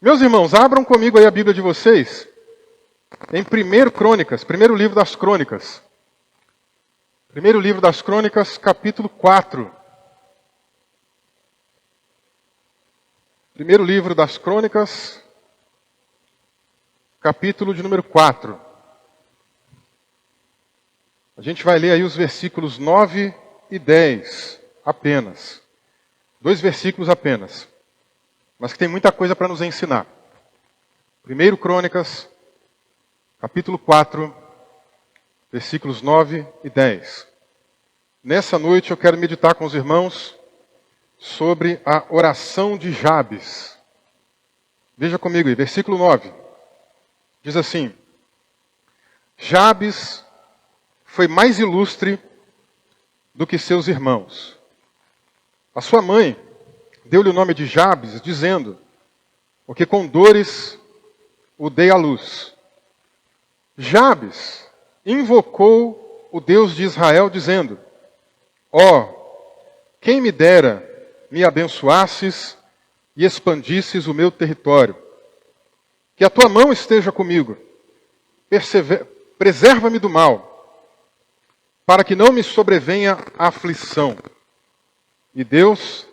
Meus irmãos, abram comigo aí a Bíblia de vocês em 1 Crônicas, primeiro livro das Crônicas. Primeiro livro das Crônicas, capítulo 4. Primeiro livro das Crônicas, capítulo de número 4. A gente vai ler aí os versículos 9 e 10 apenas. 2 versículos apenas. Mas que tem muita coisa para nos ensinar. 1 Crônicas, capítulo 4, versículos 9 e 10. Nessa noite eu quero meditar com os irmãos sobre a oração de Jabes. Veja comigo aí, versículo 9. Diz assim: Jabes foi mais ilustre do que seus irmãos. A sua mãe deu-lhe o nome de Jabes, dizendo, porque com dores o dei à luz. Jabes invocou o Deus de Israel, dizendo, quem me dera me abençoasses e expandisses o meu território. Que a tua mão esteja comigo. Preserva-me do mal, para que não me sobrevenha a aflição. E Deus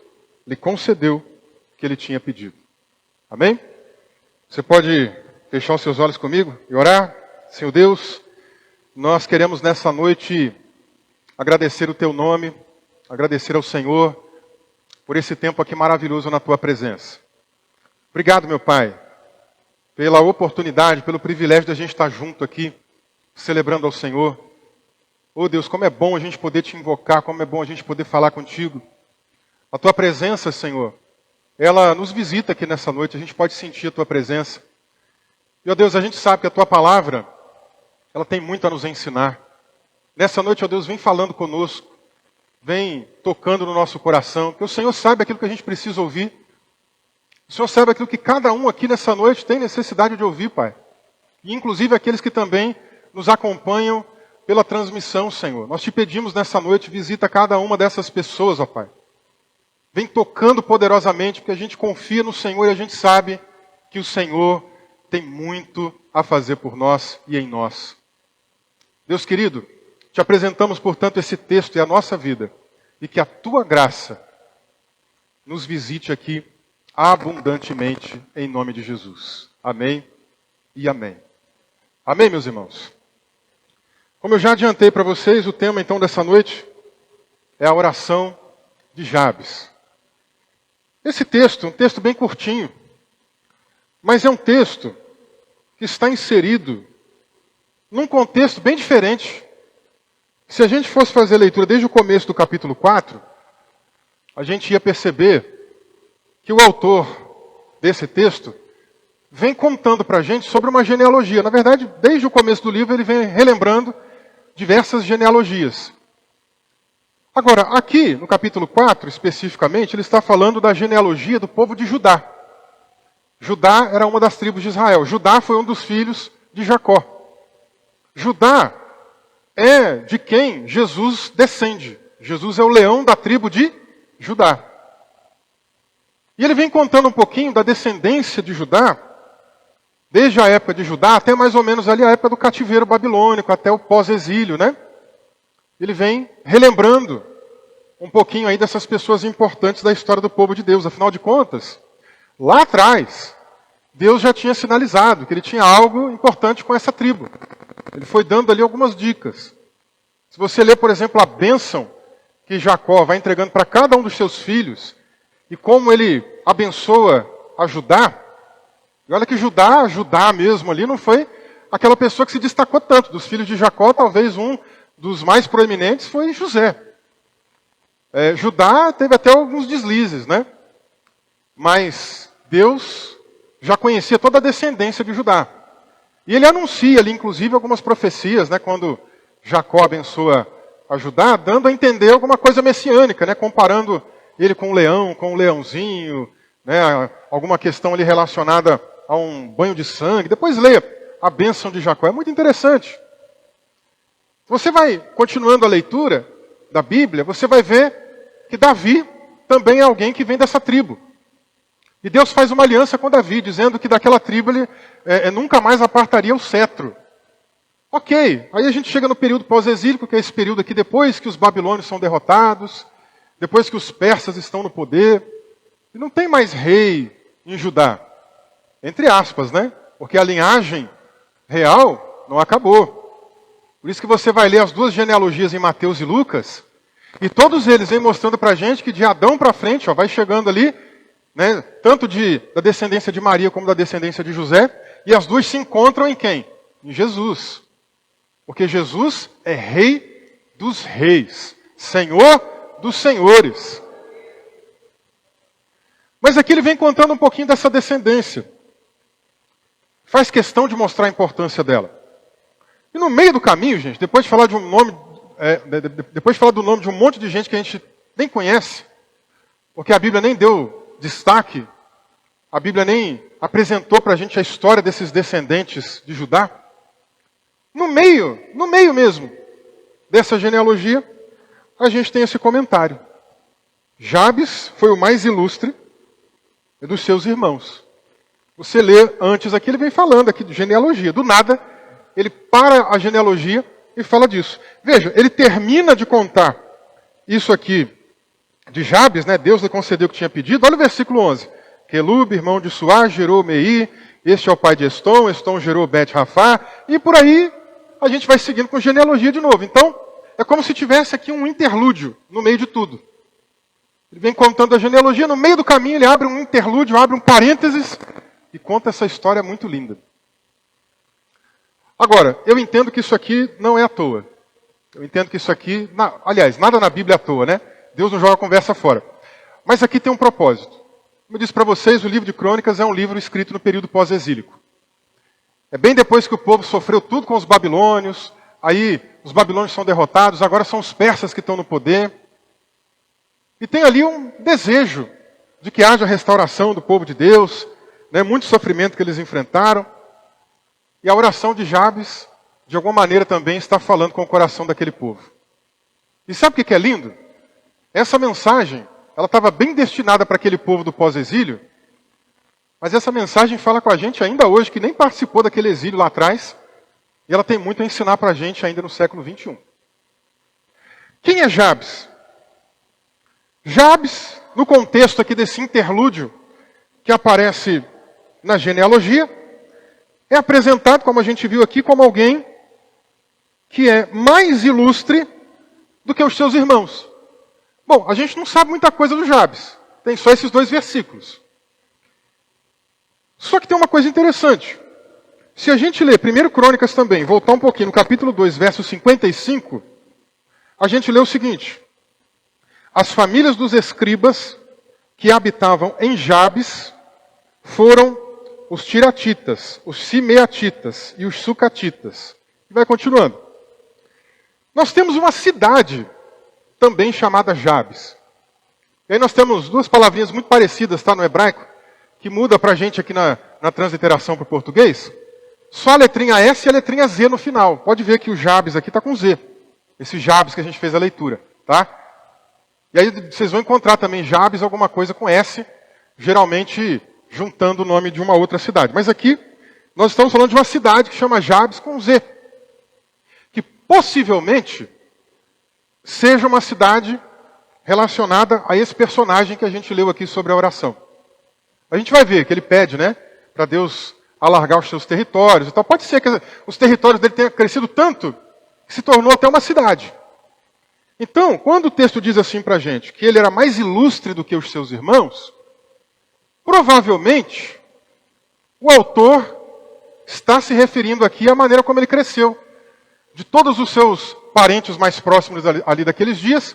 lhe concedeu o que ele tinha pedido. Amém? Você pode fechar os seus olhos comigo e orar? Senhor Deus, nós queremos nessa noite agradecer o teu nome, agradecer ao Senhor por esse tempo aqui maravilhoso na tua presença. Obrigado, meu Pai, pela oportunidade, pelo privilégio de a gente estar junto aqui, celebrando ao Senhor. Oh Deus, como é bom a gente poder te invocar, como é bom a gente poder falar contigo. A tua presença, Senhor, ela nos visita aqui nessa noite, a gente pode sentir a tua presença. E, ó Deus, a gente sabe que a tua palavra, ela tem muito a nos ensinar. Nessa noite, ó Deus, vem falando conosco, vem tocando no nosso coração, que o Senhor sabe aquilo que a gente precisa ouvir. O Senhor sabe aquilo que cada um aqui nessa noite tem necessidade de ouvir, Pai. E inclusive aqueles que também nos acompanham pela transmissão, Senhor. Nós te pedimos nessa noite, visita cada uma dessas pessoas, ó Pai. Vem tocando poderosamente, porque a gente confia no Senhor e a gente sabe que o Senhor tem muito a fazer por nós e em nós. Deus querido, te apresentamos, portanto, esse texto e a nossa vida, e que a tua graça nos visite aqui abundantemente, em nome de Jesus. Amém e amém. Amém, meus irmãos? Como eu já adiantei para vocês, o tema então dessa noite é a oração de Jabes. Esse texto, um texto bem curtinho, mas é um texto que está inserido num contexto bem diferente. Se a gente fosse fazer a leitura desde o começo do capítulo 4, a gente ia perceber que o autor desse texto vem contando para a gente sobre uma genealogia. Na verdade, desde o começo do livro ele vem relembrando diversas genealogias. Agora, aqui no capítulo 4, especificamente, ele está falando da genealogia do povo de Judá. Judá era uma das tribos de Israel. Judá foi um dos filhos de Jacó. Judá é de quem Jesus descende. Jesus é o leão da tribo de Judá. E ele vem contando um pouquinho da descendência de Judá, desde a época de Judá até mais ou menos ali a época do cativeiro babilônico, até o pós-exílio, né? Ele vem relembrando um pouquinho aí dessas pessoas importantes da história do povo de Deus. Afinal de contas, lá atrás, Deus já tinha sinalizado que ele tinha algo importante com essa tribo. Ele foi dando ali algumas dicas. Se você ler, por exemplo, a bênção que Jacó vai entregando para cada um dos seus filhos, e como ele abençoa a Judá, e olha que Judá mesmo ali, não foi aquela pessoa que se destacou tanto. Dos filhos de Jacó, talvez um dos mais proeminentes foi José. Judá teve até alguns deslizes, né? Mas Deus já conhecia toda a descendência de Judá. E ele anuncia ali, inclusive, algumas profecias, né? Quando Jacó abençoa a Judá, dando a entender alguma coisa messiânica, né? Comparando ele com um leão, com um leãozinho, né? Alguma questão ali relacionada a um banho de sangue. Depois lê a bênção de Jacó. É muito interessante. Você vai continuando a leitura da Bíblia, você vai ver que Davi também é alguém que vem dessa tribo. E Deus faz uma aliança com Davi, dizendo que daquela tribo ele nunca mais apartaria o cetro. Ok, aí a gente chega no período pós-exílico, que é esse período aqui depois que os babilônios são derrotados, depois que os persas estão no poder, e não tem mais rei em Judá. Entre aspas, né? Porque a linhagem real não acabou. Por isso que você vai ler as duas genealogias em Mateus e Lucas, e todos eles vêm mostrando para a gente que de Adão para frente, vai chegando ali, né, tanto da descendência de Maria como da descendência de José, e as duas se encontram em quem? Em Jesus. Porque Jesus é Rei dos reis, Senhor dos senhores. Mas aqui ele vem contando um pouquinho dessa descendência. Faz questão de mostrar a importância dela. E no meio do caminho, gente, depois de falar de um nome, depois de falar do nome de um monte de gente que a gente nem conhece, porque a Bíblia nem deu destaque, a Bíblia nem apresentou para a gente a história desses descendentes de Judá, no meio mesmo dessa genealogia, a gente tem esse comentário. Jabes foi o mais ilustre dos seus irmãos. Você lê antes aqui, ele vem falando aqui de genealogia. Do nada, ele para a genealogia e fala disso. Veja, ele termina de contar isso aqui de Jabes, né? Deus lhe concedeu o que tinha pedido. Olha o versículo 11. Quelube, irmão de Suá, gerou Mei, este é o pai de Estom, Estom gerou Bet-Rafá, e por aí a gente vai seguindo com genealogia de novo. Então, é como se tivesse aqui um interlúdio no meio de tudo. Ele vem contando a genealogia, no meio do caminho ele abre um interlúdio, abre um parênteses e conta essa história muito linda. Agora, eu entendo que isso aqui não é à toa. Eu entendo que isso aqui, aliás, nada na Bíblia é à toa, né? Deus não joga a conversa fora. Mas aqui tem um propósito. Como eu disse para vocês, o livro de Crônicas é um livro escrito no período pós-exílico. É bem depois que o povo sofreu tudo com os babilônios, aí os babilônios são derrotados, agora são os persas que estão no poder. E tem ali um desejo de que haja restauração do povo de Deus, né? Muito sofrimento que eles enfrentaram. E a oração de Jabes, de alguma maneira, também está falando com o coração daquele povo. E sabe o que é lindo? Essa mensagem, ela estava bem destinada para aquele povo do pós-exílio, mas essa mensagem fala com a gente ainda hoje, que nem participou daquele exílio lá atrás, e ela tem muito a ensinar para a gente ainda no século 21. Quem é Jabes? Jabes, no contexto aqui desse interlúdio que aparece na genealogia, é apresentado, como a gente viu aqui, como alguém que é mais ilustre do que os seus irmãos. Bom, a gente não sabe muita coisa do Jabes. Tem só esses 2 versículos. Só que tem uma coisa interessante. Se a gente ler 1 Crônicas também, voltar um pouquinho no capítulo 2, verso 55, a gente lê o seguinte. As famílias dos escribas que habitavam em Jabes foram os tiratitas, os simeatitas e os sucatitas. E vai continuando. Nós temos uma cidade também chamada Jabes. E aí nós temos 2 palavrinhas muito parecidas, tá, no hebraico, que muda para a gente aqui na transliteração para o português. Só a letrinha S e a letrinha Z no final. Pode ver que o Jabes aqui está com Z. Esse Jabes que a gente fez a leitura, tá? E aí vocês vão encontrar também Jabes, alguma coisa com S, geralmente juntando o nome de uma outra cidade. Mas aqui nós estamos falando de uma cidade que chama Jabes com Z. Que possivelmente seja uma cidade relacionada a esse personagem que a gente leu aqui sobre a oração. A gente vai ver que ele pede, né, para Deus alargar os seus territórios. Então pode ser que os territórios dele tenham crescido tanto que se tornou até uma cidade. Então, quando o texto diz assim para a gente, que ele era mais ilustre do que os seus irmãos, provavelmente o autor está se referindo aqui à maneira como ele cresceu. De todos os seus parentes mais próximos ali daqueles dias,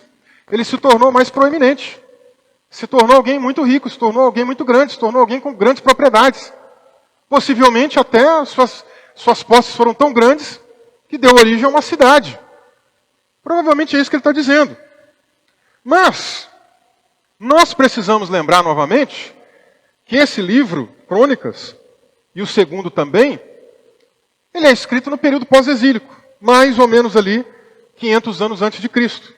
ele se tornou mais proeminente. Se tornou alguém muito rico, se tornou alguém muito grande, se tornou alguém com grandes propriedades. Possivelmente até suas posses foram tão grandes que deu origem a uma cidade. Provavelmente é isso que ele está dizendo. Mas, nós precisamos lembrar novamente que esse livro, Crônicas, e o segundo também, ele é escrito no período pós-exílico, mais ou menos ali 500 anos antes de Cristo.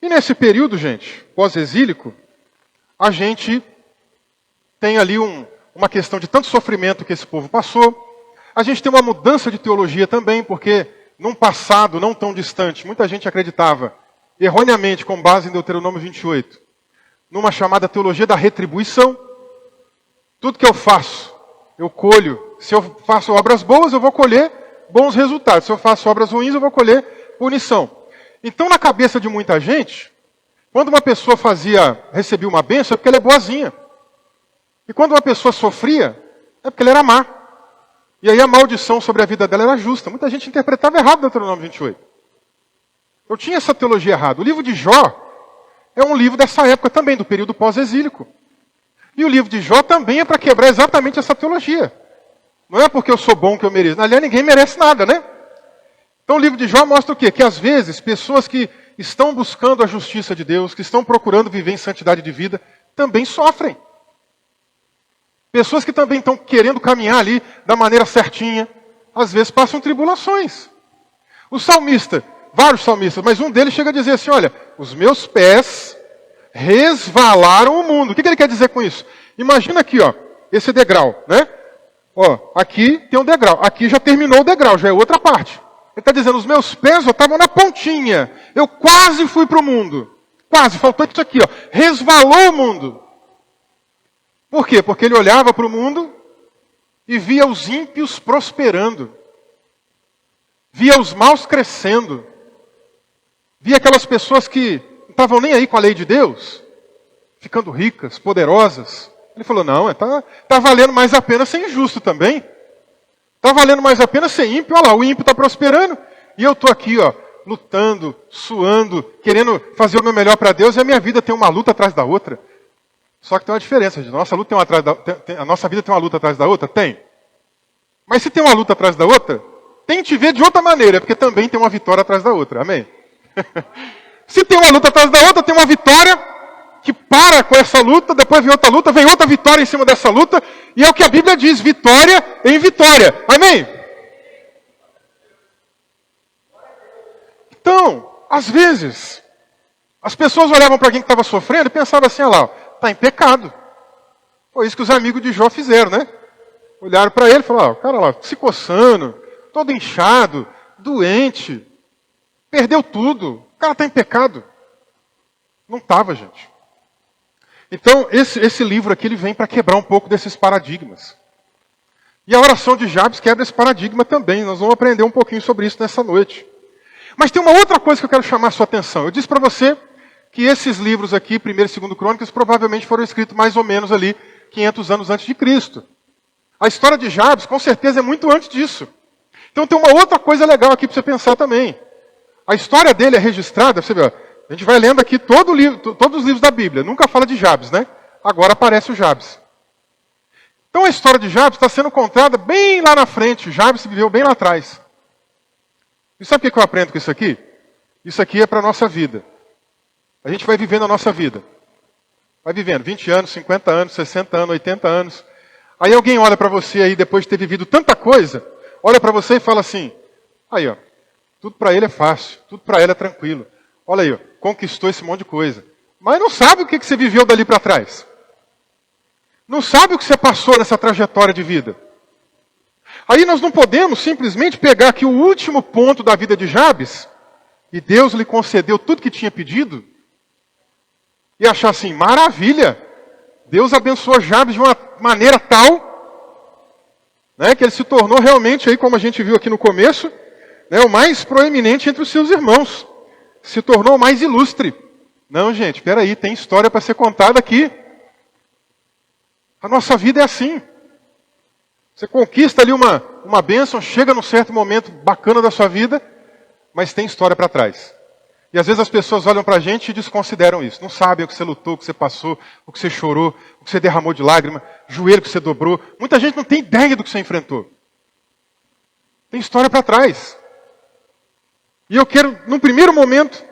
E nesse período, gente, pós-exílico, a gente tem ali uma questão de tanto sofrimento que esse povo passou. A gente tem uma mudança de teologia também, porque num passado não tão distante, muita gente acreditava, erroneamente, com base em Deuteronômio 28, numa chamada teologia da retribuição. Tudo que eu faço, eu colho. Se eu faço obras boas, eu vou colher bons resultados. Se eu faço obras ruins, eu vou colher punição. Então, na cabeça de muita gente, quando uma pessoa recebia uma bênção, é porque ela é boazinha. E quando uma pessoa sofria, é porque ela era má. E aí a maldição sobre a vida dela era justa. Muita gente interpretava errado o Deuteronômio 28. Eu tinha essa teologia errada. O livro de Jó é um livro dessa época também, do período pós-exílico. E o livro de Jó também é para quebrar exatamente essa teologia. Não é porque eu sou bom que eu mereço. Aliás, ninguém merece nada, né? Então o livro de Jó mostra o quê? Que às vezes pessoas que estão buscando a justiça de Deus, que estão procurando viver em santidade de vida, também sofrem. Pessoas que também estão querendo caminhar ali da maneira certinha, às vezes passam tribulações. O salmista, vários salmistas, mas um deles chega a dizer assim, olha, os meus pés resvalaram o mundo. O que ele quer dizer com isso? Imagina aqui, ó, esse degrau, né? Ó, aqui tem um degrau, aqui já terminou o degrau, já é outra parte. Ele está dizendo, os meus pés estavam na pontinha, eu quase fui para o mundo. Quase, faltou isso aqui, ó, resvalou o mundo. Por quê? Porque ele olhava para o mundo e via os ímpios prosperando. Via os maus crescendo. Via aquelas pessoas que não estavam nem aí com a lei de Deus, ficando ricas, poderosas. Ele falou, não, tá valendo mais a pena ser injusto também. Está valendo mais a pena ser ímpio. Olha lá, o ímpio está prosperando. E eu estou aqui, ó, lutando, suando, querendo fazer o meu melhor para Deus, e a minha vida tem uma luta atrás da outra. Só que tem uma diferença. A nossa vida tem uma luta atrás da outra? Tem. Mas se tem uma luta atrás da outra, tente ver de outra maneira, porque também tem uma vitória atrás da outra. Amém? Se tem uma luta atrás da outra, tem uma vitória que para com essa luta, depois vem outra vitória em cima dessa luta, e é o que a Bíblia diz, vitória em vitória. Amém? Então, às vezes, as pessoas olhavam para alguém que estava sofrendo e pensavam assim, olha lá, está em pecado. Foi isso que os amigos de Jó fizeram, né? Olharam para ele e falaram, o cara lá, se coçando, todo inchado, doente, perdeu tudo, o cara está em pecado. Não estava, gente. Então, esse livro aqui, ele vem para quebrar um pouco desses paradigmas. E a oração de Jabes quebra esse paradigma também. Nós vamos aprender um pouquinho sobre isso nessa noite. Mas tem uma outra coisa que eu quero chamar a sua atenção. Eu disse para você que esses livros aqui, 1º e 2º Crônicas, provavelmente foram escritos mais ou menos ali 500 anos antes de Cristo. A história de Jabes, com certeza, é muito antes disso. Então tem uma outra coisa legal aqui para você pensar também. A história dele é registrada, você vê, ó, a gente vai lendo aqui todos os livros da Bíblia. Nunca fala de Jabes, né? Agora aparece o Jabes. Então a história de Jabes está sendo contada bem lá na frente. Jabes viveu bem lá atrás. E sabe o que eu aprendo com isso aqui? Isso aqui é para a nossa vida. A gente vai vivendo a nossa vida. Vai vivendo 20 anos, 50 anos, 60 anos, 80 anos. Aí alguém olha para você aí, depois de ter vivido tanta coisa, olha para você e fala assim, aí ó, tudo para ele é fácil, tudo para ele é tranquilo. Olha aí, ó, conquistou esse monte de coisa. Mas não sabe o que você viveu dali para trás. Não sabe o que você passou nessa trajetória de vida. Aí nós não podemos simplesmente pegar aqui o último ponto da vida de Jabes, e Deus lhe concedeu tudo que tinha pedido, e achar assim, maravilha, Deus abençoou Jabes de uma maneira tal, né, que ele se tornou realmente, aí, como a gente viu aqui no começo, né, o mais proeminente entre os seus irmãos. Se tornou o mais ilustre. Não, gente, espera aí, tem história para ser contada aqui. A nossa vida é assim. Você conquista ali uma bênção, chega num certo momento bacana da sua vida, mas tem história para trás. E às vezes as pessoas olham para a gente e desconsideram isso. Não sabem o que você lutou, o que você passou, o que você chorou, o que você derramou de lágrima, joelho que você dobrou. Muita gente não tem ideia do que você enfrentou. Tem história para trás. E eu quero, num primeiro momento,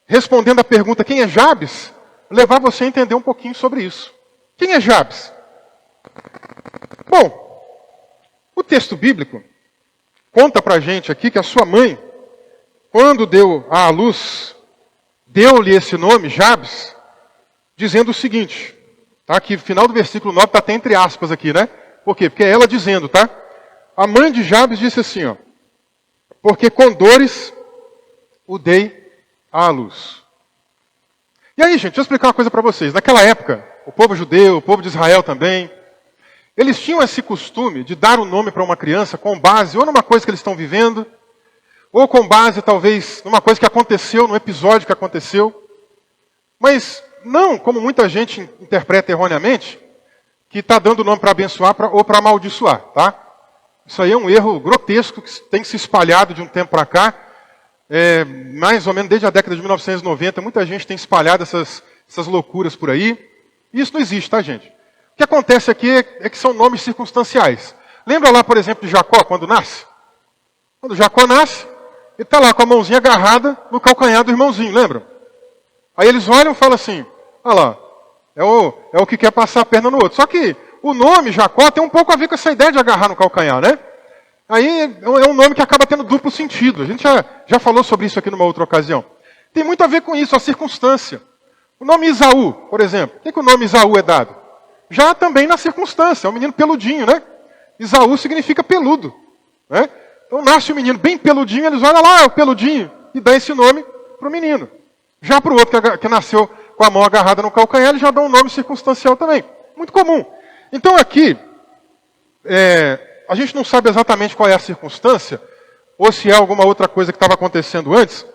respondendo a pergunta, quem é Jabes? Levar você a entender um pouquinho sobre isso. Quem é Jabes? Bom, o texto bíblico conta pra gente aqui que a sua mãe, quando deu à luz, deu-lhe esse nome, Jabes, dizendo o seguinte, Tá? Que o final do versículo 9 está até entre aspas aqui, né? Por quê? Porque é ela dizendo, tá? A mãe de Jabes disse assim, ó. Porque com dores o dei à luz. E aí, gente, deixa eu explicar uma coisa para vocês. Naquela época, o povo judeu, o povo de Israel também, eles tinham esse costume de dar o nome para uma criança com base ou numa coisa que eles estão vivendo, ou com base, talvez, numa coisa que aconteceu, num episódio que aconteceu. Mas não, como muita gente interpreta erroneamente, que está dando o nome para abençoar ou para amaldiçoar, tá? Isso aí é um erro grotesco que tem se espalhado de um tempo para cá. Mais ou menos desde a década de 1990, muita gente tem espalhado essas loucuras por aí. E isso não existe, tá, gente? O que acontece aqui é que são nomes circunstanciais. Lembra lá, por exemplo, de Jacó, quando nasce? Quando Jacó nasce, ele está lá com a mãozinha agarrada no calcanhar do irmãozinho, lembram? Aí eles olham e falam assim, olha lá, é o que quer passar a perna no outro. Só que o nome Jacó tem um pouco a ver com essa ideia de agarrar no calcanhar, né? Aí é um nome que acaba tendo duplo sentido. A gente já falou sobre isso aqui numa outra ocasião. Tem muito a ver com isso, a circunstância. O nome Isaú, por exemplo. Por que o nome Isaú é dado? Já também na circunstância. É um menino peludinho, né? Isaú significa peludo. Né? Então nasce um menino bem peludinho, eles olham lá, é o peludinho, e dá esse nome para o menino. Já para o outro que nasceu com a mão agarrada no calcanhar, eles já dão um nome circunstancial também. Muito comum. Então aqui, a gente não sabe exatamente qual é a circunstância, ou se é alguma outra coisa que estava acontecendo antes,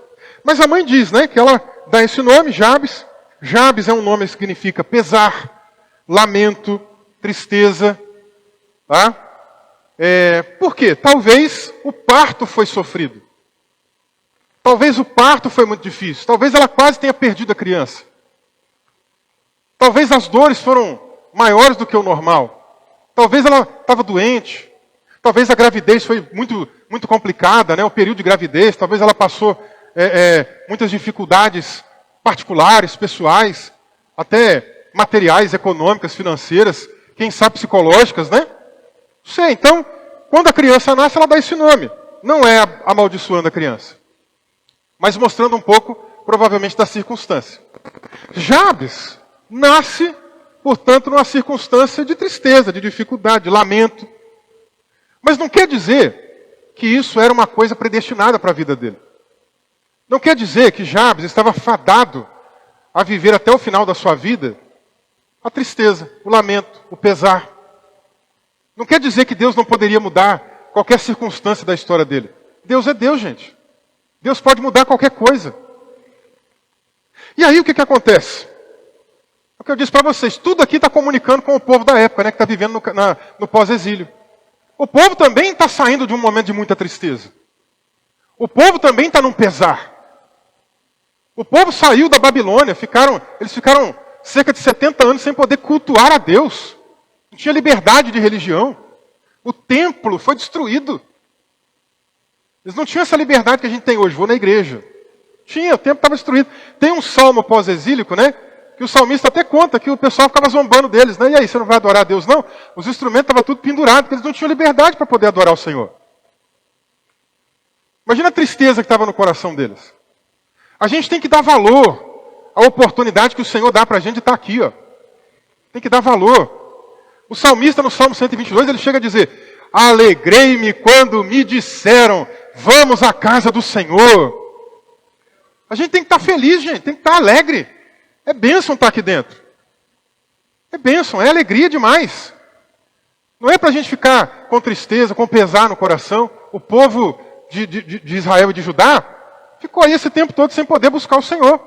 mas a mãe diz, né, que ela dá esse nome, Jabes. Jabes é um nome que significa pesar, lamento, tristeza. Tá? Por quê? Talvez o parto foi sofrido. Talvez o parto foi muito difícil. Talvez ela quase tenha perdido a criança. Talvez as dores foram maiores do que o normal. Talvez ela estava doente. Talvez a gravidez foi muito, muito complicada, né? O período de gravidez. Talvez ela passou muitas dificuldades particulares, pessoais, até materiais, econômicas, financeiras, quem sabe psicológicas, né? Não sei. Então, quando a criança nasce, ela dá esse nome. Não é amaldiçoando a criança, mas mostrando um pouco, provavelmente, da circunstância. Jabes nasce, portanto, numa circunstância de tristeza, de dificuldade, de lamento. Mas não quer dizer que isso era uma coisa predestinada para a vida dele. Não quer dizer que Jabes estava fadado a viver até o final da sua vida a tristeza, o lamento, o pesar. Não quer dizer que Deus não poderia mudar qualquer circunstância da história dele. Deus é Deus, gente. Deus pode mudar qualquer coisa. E aí o que acontece? É o que eu disse para vocês. Tudo aqui está comunicando com o povo da época, né, que está vivendo no pós-exílio. O povo também está saindo de um momento de muita tristeza. O povo também está num pesar. O povo saiu da Babilônia, eles ficaram cerca de 70 anos sem poder cultuar a Deus. Não tinha liberdade de religião. O templo foi destruído. Eles não tinham essa liberdade que a gente tem hoje. Vou na igreja. Tinha, o templo estava destruído. Tem um salmo pós-exílico, né? Que o salmista até conta que o pessoal ficava zombando deles, né? E aí, você não vai adorar a Deus, não? Os instrumentos estavam tudo pendurados, porque eles não tinham liberdade para poder adorar o Senhor. Imagina a tristeza que estava no coração deles. A gente tem que dar valor à oportunidade que o Senhor dá para a gente de estar aqui, ó. Tem que dar valor. O salmista, no Salmo 122, ele chega a dizer: alegrei-me quando me disseram, vamos à casa do Senhor. A gente tem que estar feliz, gente, tem que estar alegre. É bênção estar aqui dentro. É bênção, é alegria demais. Não é para a gente ficar com tristeza, com pesar no coração. O povo de Israel e de Judá ficou aí esse tempo todo sem poder buscar o Senhor.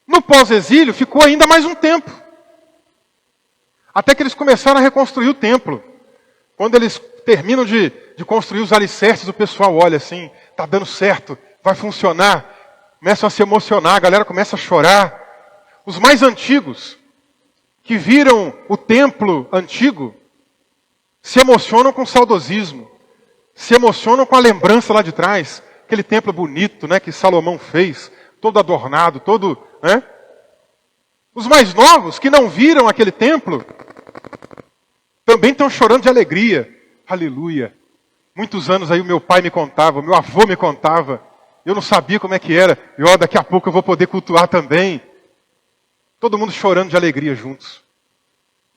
No pós-exílio, ficou ainda mais um tempo. Até que eles começaram a reconstruir o templo. Quando eles terminam de construir os alicerces, o pessoal olha assim, está dando certo, vai funcionar. Começam a se emocionar, a galera começa a chorar. Os mais antigos, que viram o templo antigo, se emocionam com saudosismo. Se emocionam com a lembrança lá de trás. Aquele templo bonito, né, que Salomão fez, todo adornado, todo... Né? Os mais novos, que não viram aquele templo, também estão chorando de alegria. Aleluia. Muitos anos aí o meu pai me contava, o meu avô me contava. Eu não sabia como é que era. E daqui a pouco eu vou poder cultuar também. Todo mundo chorando de alegria juntos.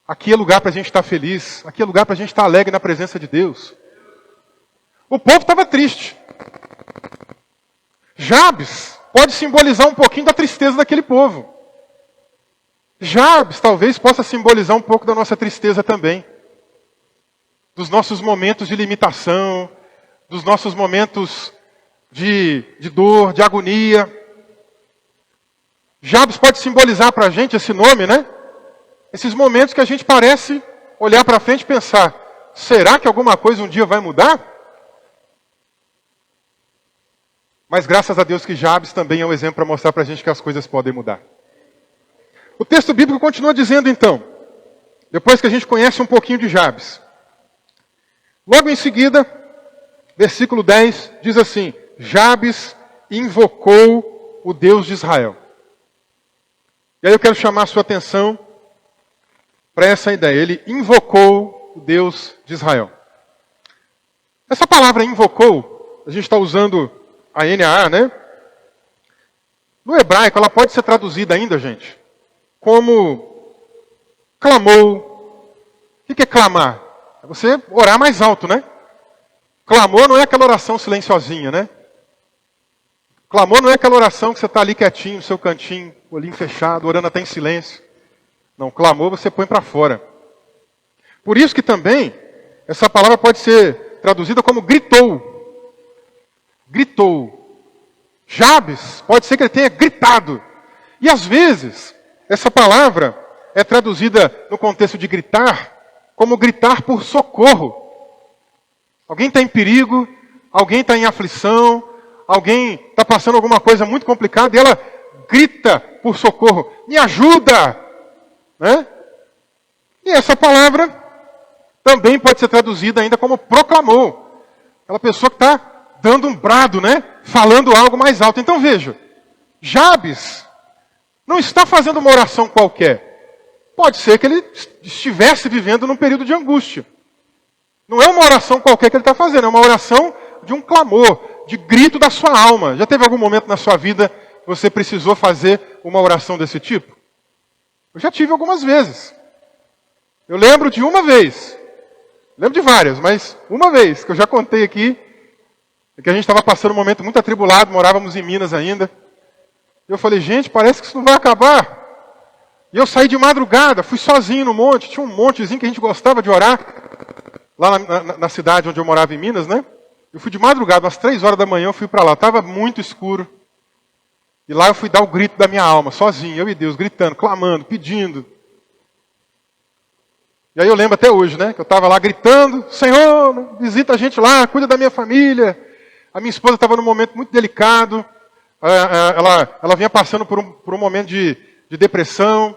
Aqui é lugar para a gente estar feliz. Aqui é lugar para a gente estar alegre na presença de Deus. O povo estava triste. Jabes pode simbolizar um pouquinho da tristeza daquele povo. Jabes talvez possa simbolizar um pouco da nossa tristeza também. Dos nossos momentos de limitação, dos nossos momentos de dor, de agonia. Jabes pode simbolizar para a gente esse nome, né? Esses momentos que a gente parece olhar para frente e pensar, será que alguma coisa um dia vai mudar? Mas graças a Deus que Jabes também é um exemplo para mostrar para a gente que as coisas podem mudar. O texto bíblico continua dizendo então, depois que a gente conhece um pouquinho de Jabes. Logo em seguida, versículo 10 diz assim, Jabes invocou o Deus de Israel. E aí eu quero chamar a sua atenção para essa ideia. Ele invocou o Deus de Israel. Essa palavra invocou, a gente está usando a NAA, né? No hebraico, ela pode ser traduzida ainda, gente, como clamou. O que é clamar? É você orar mais alto, né? Clamor não é aquela oração silenciosinha, né? Clamor não é aquela oração que você está ali quietinho, no seu cantinho, olhinho fechado, orando até em silêncio. Não, clamor você põe para fora. Por isso que também, essa palavra pode ser traduzida como gritou. Gritou. Jabes, pode ser que ele tenha gritado. E às vezes, essa palavra é traduzida no contexto de gritar, como gritar por socorro. Alguém está em perigo, alguém está em aflição, alguém está passando alguma coisa muito complicada e ela grita por socorro. Me ajuda! Né? E essa palavra também pode ser traduzida ainda como proclamou. Aquela pessoa que está dando um brado, né? Falando algo mais alto. Então veja, Jabes não está fazendo uma oração qualquer. Pode ser que ele estivesse vivendo num período de angústia. Não é uma oração qualquer que ele está fazendo, é uma oração de um clamor, de grito da sua alma. Já teve algum momento na sua vida que você precisou fazer uma oração desse tipo? Eu já tive algumas vezes. Eu lembro de uma vez. Lembro de várias, mas uma vez, que eu já contei aqui, que a gente estava passando um momento muito atribulado, morávamos em Minas ainda. E eu falei, gente, parece que isso não vai acabar. E eu saí de madrugada, fui sozinho no monte, tinha um montezinho que a gente gostava de orar, lá na cidade onde eu morava em Minas, né? Eu fui de madrugada, umas 3 horas da manhã eu fui para lá, estava muito escuro. E lá eu fui dar o grito da minha alma, sozinho, eu e Deus, gritando, clamando, pedindo. E aí eu lembro até hoje, né? Que eu estava lá gritando, Senhor, visita a gente lá, cuida da minha família. A minha esposa estava num momento muito delicado. Ela vinha passando por um momento de depressão.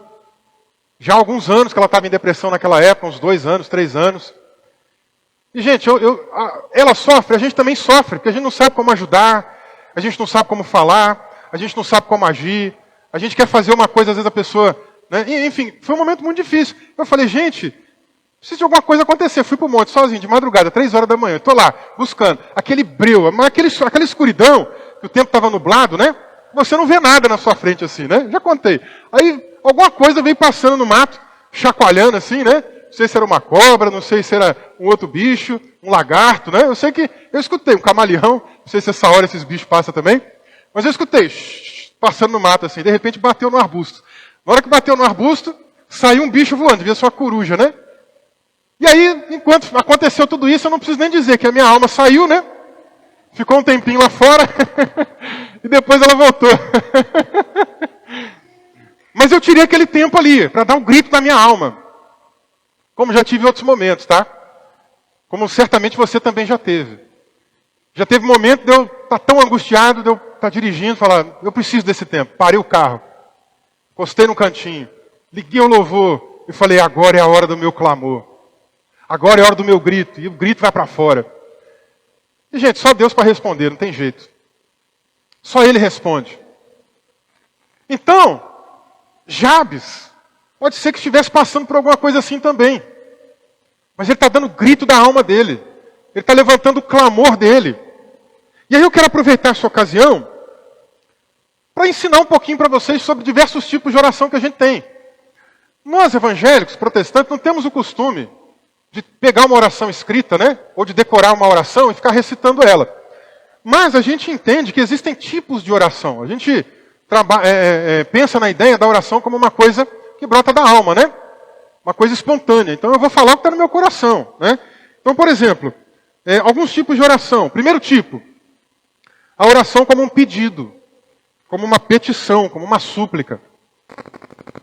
Já há alguns anos que ela estava em depressão naquela época, uns 2 anos, 3 anos. E, gente, ela sofre, a gente também sofre, porque a gente não sabe como ajudar, a gente não sabe como falar, a gente não sabe como agir, a gente quer fazer uma coisa, às vezes a pessoa... Né? Enfim, foi um momento muito difícil. Eu falei, gente, precisa de alguma coisa acontecer. Fui para o monte sozinho, de madrugada, 3 horas da manhã. Estou lá, buscando. Aquele breu, aquela escuridão, que o tempo estava nublado, né? Você não vê nada na sua frente assim, né? Já contei. Aí, alguma coisa veio passando no mato, chacoalhando assim, né? Não sei se era uma cobra, não sei se era um outro bicho, um lagarto, né? Eu sei que eu escutei um camaleão, não sei se essa hora esses bichos passam também, mas eu escutei, passando no mato assim, de repente bateu no arbusto. Na hora que bateu no arbusto, saiu um bicho voando, devia ser uma coruja, né? E aí, enquanto aconteceu tudo isso, eu não preciso nem dizer que a minha alma saiu, né? Ficou um tempinho lá fora, e depois ela voltou. Mas eu tirei aquele tempo ali, para dar um grito na minha alma. Como já tive em outros momentos, tá? Como certamente você também já teve. Já teve momento de eu estar tão angustiado, de eu estar dirigindo, falar, eu preciso desse tempo. Parei o carro, encostei no cantinho, liguei o louvor e falei, agora é a hora do meu clamor. Agora é a hora do meu grito. E o grito vai para fora. E, gente, só Deus para responder, não tem jeito. Só Ele responde. Então, Jabes, pode ser que estivesse passando por alguma coisa assim também. Mas ele está dando o grito da alma dele. Ele está levantando o clamor dele. E aí eu quero aproveitar essa ocasião para ensinar um pouquinho para vocês sobre diversos tipos de oração que a gente tem. Nós, evangélicos, protestantes, não temos o costume de pegar uma oração escrita, né? Ou de decorar uma oração e ficar recitando ela. Mas a gente entende que existem tipos de oração. A gente pensa na ideia da oração como uma coisa que brota da alma, né? Uma coisa espontânea. Então eu vou falar o que está no meu coração, né? Então, por exemplo, alguns tipos de oração. Primeiro tipo, a oração como um pedido, como uma petição, como uma súplica.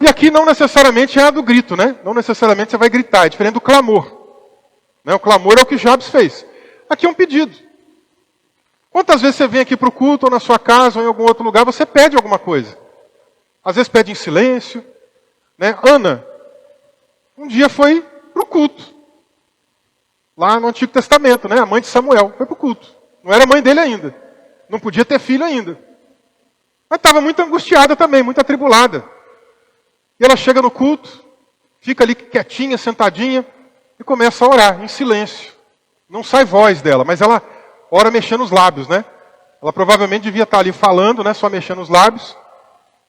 E aqui não necessariamente é a do grito, né? Não necessariamente você vai gritar, é diferente do clamor. Né? O clamor é o que Jabes fez. Aqui é um pedido. Quantas vezes você vem aqui para o culto, ou na sua casa, ou em algum outro lugar, você pede alguma coisa? Às vezes pede em silêncio. Né? Ana, um dia foi para o culto. Lá no Antigo Testamento, né? A mãe de Samuel foi para o culto. Não era mãe dele ainda. Não podia ter filho ainda. Mas estava muito angustiada também, muito atribulada. E ela chega no culto, fica ali quietinha, sentadinha, e começa a orar em silêncio. Não sai voz dela, mas ela ora mexendo os lábios, né? Ela provavelmente devia estar ali falando, né? Só mexendo os lábios.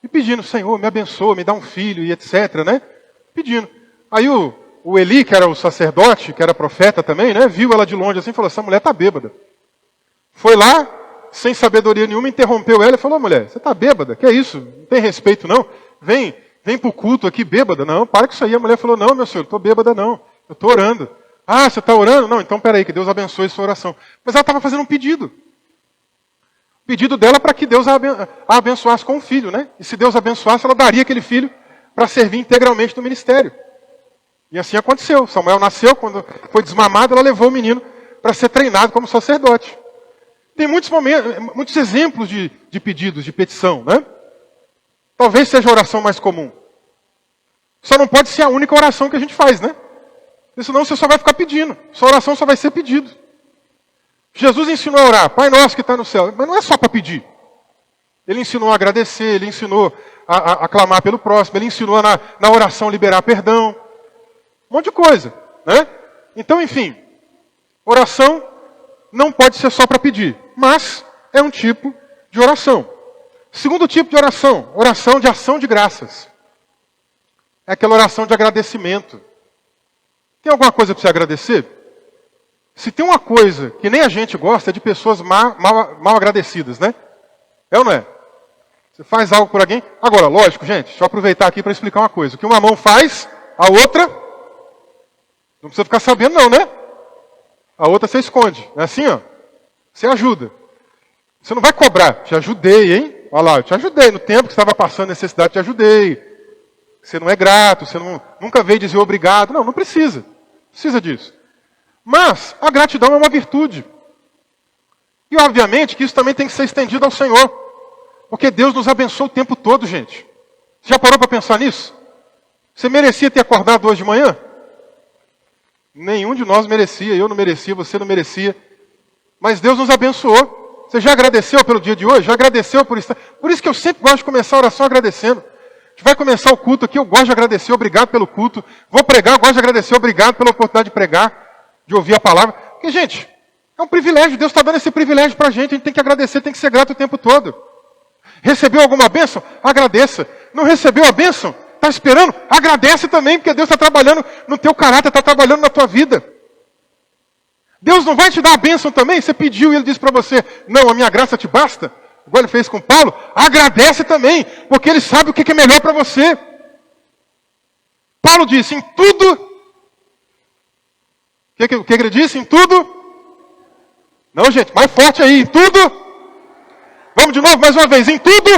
E pedindo, Senhor, me abençoa, me dá um filho, e etc, né? Pedindo. Aí o Eli, que era o sacerdote, que era profeta também, né? Viu ela de longe assim e falou, essa mulher está bêbada. Foi lá, sem sabedoria nenhuma, interrompeu ela e falou, mulher, você está bêbada? Que é isso? Não tem respeito não? Vem para o culto aqui bêbada. Não, para com isso aí. A mulher falou, não, meu senhor, não estou bêbada não. Eu estou orando. Ah, você está orando? Não, então peraí, que Deus abençoe sua oração. Mas ela estava fazendo um pedido. O pedido dela para que Deus a abençoasse com um filho, né? E se Deus abençoasse, ela daria aquele filho para servir integralmente no ministério. E assim aconteceu. Samuel nasceu, quando foi desmamado, ela levou o menino para ser treinado como sacerdote. Tem muitos exemplos de pedidos, de petição, né? Talvez seja a oração mais comum. Só não pode ser a única oração que a gente faz, né? Porque senão você só vai ficar pedindo. Sua oração só vai ser pedido. Jesus ensinou a orar, Pai nosso que está no céu. Mas não é só para pedir. Ele ensinou a agradecer, ele ensinou a clamar pelo próximo, ele ensinou na oração liberar perdão. Um monte de coisa, né? Então, enfim, oração não pode ser só para pedir, mas é um tipo de oração. Segundo tipo de oração, oração de ação de graças. É aquela oração de agradecimento. Tem alguma coisa para você agradecer? Se tem uma coisa que nem a gente gosta, é de pessoas mal agradecidas, né? É ou não é? Você faz algo por alguém. Agora, lógico, gente, deixa eu aproveitar aqui para explicar uma coisa. O que uma mão faz, a outra, não precisa ficar sabendo não, né? A outra você esconde. É assim, ó. Você ajuda. Você não vai cobrar. Te ajudei, hein? Olha lá, eu te ajudei. No tempo que você estava passando necessidade, te ajudei. Você não é grato, você nunca veio dizer obrigado. Não, não precisa. Não precisa disso. Mas a gratidão é uma virtude. E obviamente que isso também tem que ser estendido ao Senhor. Porque Deus nos abençoa o tempo todo, gente. Você já parou para pensar nisso? Você merecia ter acordado hoje de manhã? Nenhum de nós merecia, eu não merecia, você não merecia. Mas Deus nos abençoou. Você já agradeceu pelo dia de hoje? Já agradeceu por isso? Por isso que eu sempre gosto de começar a oração agradecendo. A gente vai começar o culto aqui, eu gosto de agradecer, obrigado pelo culto. Vou pregar, eu gosto de agradecer, obrigado pela oportunidade de pregar, de ouvir a palavra. Porque, gente, é um privilégio, Deus está dando esse privilégio para a gente tem que agradecer, tem que ser grato o tempo todo. Recebeu alguma bênção? Agradeça. Não recebeu a bênção? Está esperando? Agradece também, porque Deus está trabalhando no teu caráter, está trabalhando na tua vida. Deus não vai te dar a bênção também? Você pediu e Ele disse para você, não, a minha graça te basta. Igual Ele fez com Paulo. Agradece também, porque Ele sabe o que é melhor para você. Paulo disse, em tudo... O que ele disse? Em tudo? Não, gente, mais forte aí. Em tudo? Vamos de novo, mais uma vez. Em tudo?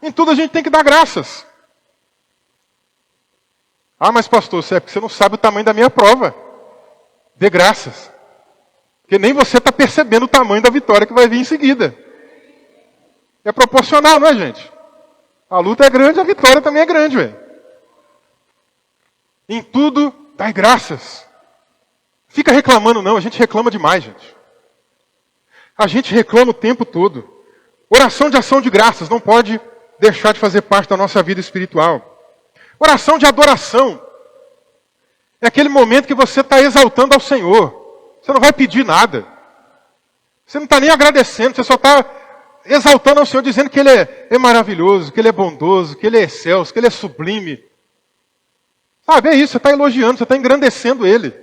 Em tudo a gente tem que dar graças. Ah, mas pastor, é porque você não sabe o tamanho da minha prova. Dê graças. Porque nem você está percebendo o tamanho da vitória que vai vir em seguida. É proporcional, não é, gente? A luta é grande, a vitória também é grande, velho. Em tudo, dai graças. Fica reclamando não, a gente reclama demais, gente. A gente reclama o tempo todo. Oração de ação de graças não pode deixar de fazer parte da nossa vida espiritual. Oração de adoração. É aquele momento que você está exaltando ao Senhor. Você não vai pedir nada. Você não está nem agradecendo, você só está exaltando ao Senhor, dizendo que Ele é maravilhoso, que Ele é bondoso, que Ele é excelso, que Ele é sublime. Sabe, é isso, você está elogiando, você está engrandecendo Ele.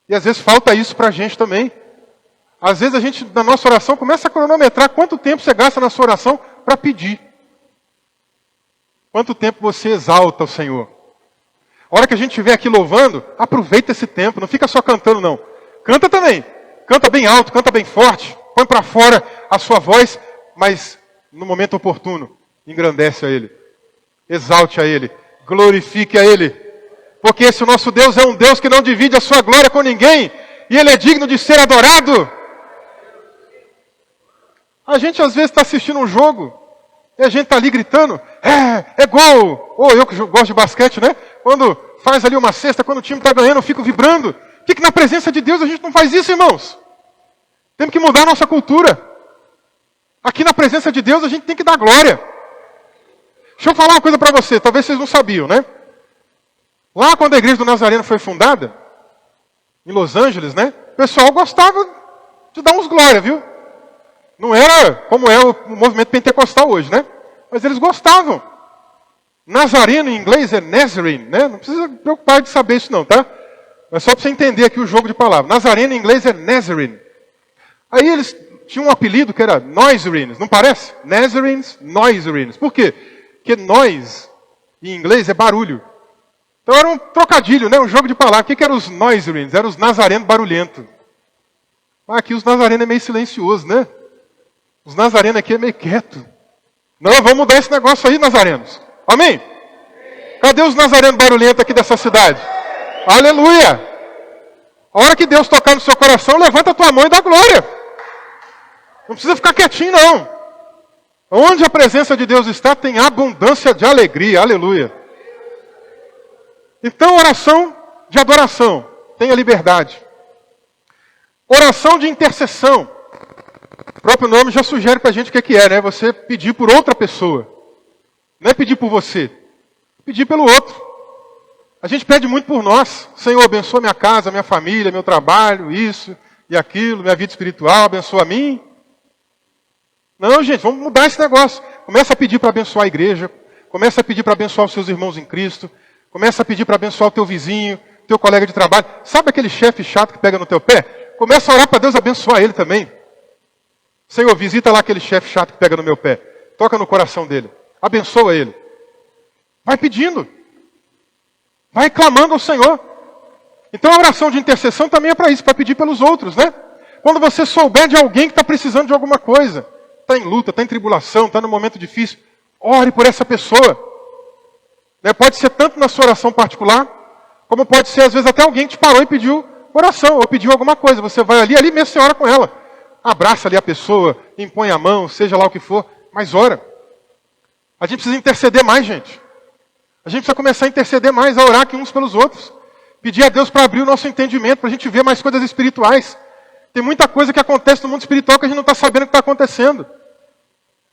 E às vezes falta isso para a gente também. Às vezes a gente, na nossa oração, começa a cronometrar quanto tempo você gasta na sua oração para pedir. Quanto tempo você exalta o Senhor. A hora que a gente estiver aqui louvando, aproveita esse tempo, não fica só cantando não. Canta também, canta bem alto, canta bem forte, põe para fora a sua voz, mas no momento oportuno, engrandece a Ele, exalte a Ele, glorifique a Ele. Porque esse nosso Deus é um Deus que não divide a sua glória com ninguém, e Ele é digno de ser adorado. A gente às vezes está assistindo um jogo, e a gente está ali gritando, é gol! Ou eu que gosto de basquete, né? Quando faz ali uma cesta, quando o time está ganhando, eu fico vibrando. Por que na presença de Deus a gente não faz isso, irmãos? Temos que mudar a nossa cultura. Aqui na presença de Deus a gente tem que dar glória. Deixa eu falar uma coisa para você, talvez vocês não sabiam, né? Lá quando a igreja do Nazareno foi fundada, em Los Angeles, né? O pessoal gostava de dar uns glória, viu? Não era como é o movimento pentecostal hoje, né? Mas eles gostavam. Nazareno em inglês é Nazarene, né? Não precisa preocupar de saber isso não, tá? Mas só para você entender aqui o jogo de palavras. Nazareno em inglês é Nazarene. Aí eles tinham um apelido que era Noiserenes, não parece? Nazarenes, Noiserenes. Por quê? Porque noise em inglês é barulho. Então era um trocadilho, né? Um jogo de palavras. O que eram os Noiserenes? Eram os nazarenos barulhentos. Mas aqui os nazarenos é meio silencioso, né? Os nazarenos aqui é meio quieto. Não, vamos mudar esse negócio aí, nazarenos. Amém? Cadê os nazarenos barulhentos aqui dessa cidade? Aleluia! A hora que Deus tocar no seu coração, levanta a tua mão e dá glória. Não precisa ficar quietinho, não. Onde a presença de Deus está, tem abundância de alegria. Aleluia. Então, oração de adoração. Tenha liberdade. Oração de intercessão. O próprio nome já sugere para a gente o que é, né? Você pedir por outra pessoa. Não é pedir por você. Pedir pelo outro. A gente pede muito por nós. Senhor, abençoa minha casa, minha família, meu trabalho, isso e aquilo, minha vida espiritual, abençoa a mim. Não, gente, vamos mudar esse negócio. Começa a pedir para abençoar a igreja. Começa a pedir para abençoar os seus irmãos em Cristo. Começa a pedir para abençoar o teu vizinho, teu colega de trabalho. Sabe aquele chefe chato que pega no teu pé? Começa a orar para Deus abençoar ele também. Senhor, visita lá aquele chefe chato que pega no meu pé. Toca no coração dele. Abençoa ele. Vai pedindo. Vai clamando ao Senhor. Então a oração de intercessão também é para isso, para pedir pelos outros, né? Quando você souber de alguém que está precisando de alguma coisa, está em luta, está em tribulação, está num momento difícil, ore por essa pessoa. Né? Pode ser tanto na sua oração particular, como pode ser às vezes até alguém que te parou e pediu oração, ou pediu alguma coisa. Você vai ali mesmo você ora com ela. Abraça ali a pessoa, impõe a mão, seja lá o que for, mas ora. A gente precisa interceder mais, gente. A gente precisa começar a interceder mais, a orar aqui uns pelos outros. Pedir a Deus para abrir o nosso entendimento, para a gente ver mais coisas espirituais. Tem muita coisa que acontece no mundo espiritual que a gente não está sabendo o que está acontecendo.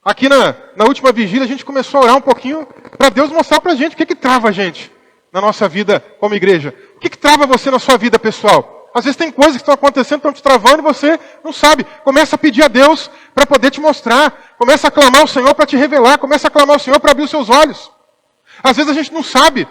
Aqui na última vigília a gente começou a orar um pouquinho para Deus mostrar para a gente o que trava a gente na nossa vida como igreja. O que trava você na sua vida pessoal? Às vezes tem coisas que estão acontecendo, estão te travando e você não sabe. Começa a pedir a Deus para poder te mostrar. Começa a clamar ao Senhor para te revelar. Começa a clamar ao Senhor para abrir os seus olhos. Às vezes a gente não sabe.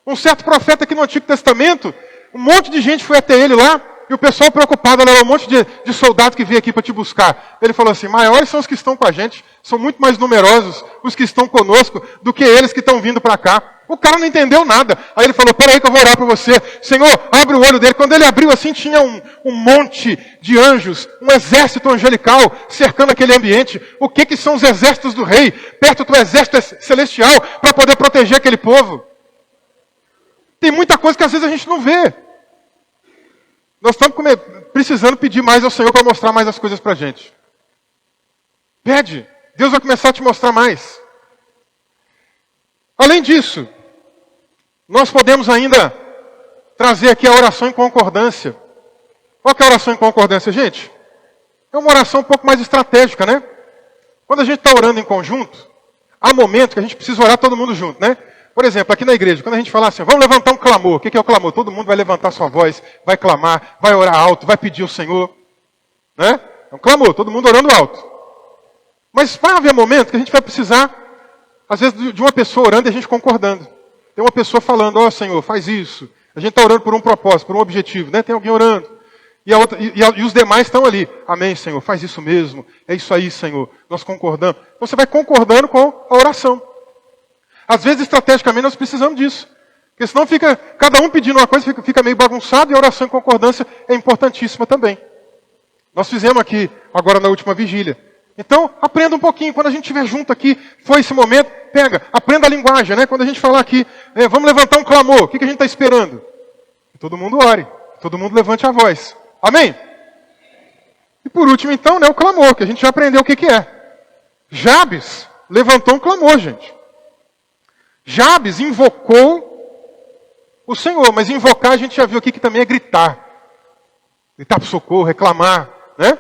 Um certo profeta aqui no Antigo Testamento, um monte de gente foi até ele lá, e o pessoal preocupado, era um monte de soldado que veio aqui para te buscar. Ele falou assim, maiores são os que estão com a gente, são muito mais numerosos os que estão conosco do que eles que estão vindo para cá. O cara não entendeu nada. Aí ele falou, peraí que eu vou orar para você. Senhor, abre o olho dele. Quando ele abriu assim, tinha um monte de anjos, um exército angelical cercando aquele ambiente. O que são os exércitos do rei, perto do exército celestial, para poder proteger aquele povo? Tem muita coisa que às vezes a gente não vê. Nós estamos precisando pedir mais ao Senhor para mostrar mais as coisas para a gente. Pede. Deus vai começar a te mostrar mais. Além disso, nós podemos ainda trazer aqui a oração em concordância. Qual que é a oração em concordância, gente? É uma oração um pouco mais estratégica, né? Quando a gente está orando em conjunto, há momentos que a gente precisa orar todo mundo junto, né? Por exemplo, aqui na igreja, quando a gente fala assim, vamos levantar um clamor. O que é o clamor? Todo mundo vai levantar sua voz, vai clamar, vai orar alto, vai pedir ao Senhor. Né? É um clamor, todo mundo orando alto. Mas vai haver momentos que a gente vai precisar, às vezes, de uma pessoa orando e a gente concordando. Tem uma pessoa falando, ó Senhor, faz isso. A gente está orando por um propósito, por um objetivo, né? Tem alguém orando. E os demais estão ali. Amém, Senhor, faz isso mesmo. É isso aí, Senhor. Nós concordamos. Então você vai concordando com a oração. Às vezes, estrategicamente, nós precisamos disso. Porque senão fica cada um pedindo uma coisa, fica meio bagunçado, e a oração em concordância é importantíssima também. Nós fizemos aqui, agora na última vigília. Então, aprenda um pouquinho. Quando a gente estiver junto aqui, foi esse momento, aprenda a linguagem, né? Quando a gente falar aqui, vamos levantar um clamor, o que a gente está esperando? Que todo mundo ore, todo mundo levante a voz. Amém? E por último, então, né, o clamor, que a gente já aprendeu o que é. Jabes levantou um clamor, gente. Jabes invocou o Senhor, mas invocar a gente já viu aqui que também é gritar. Gritar por socorro, reclamar, né?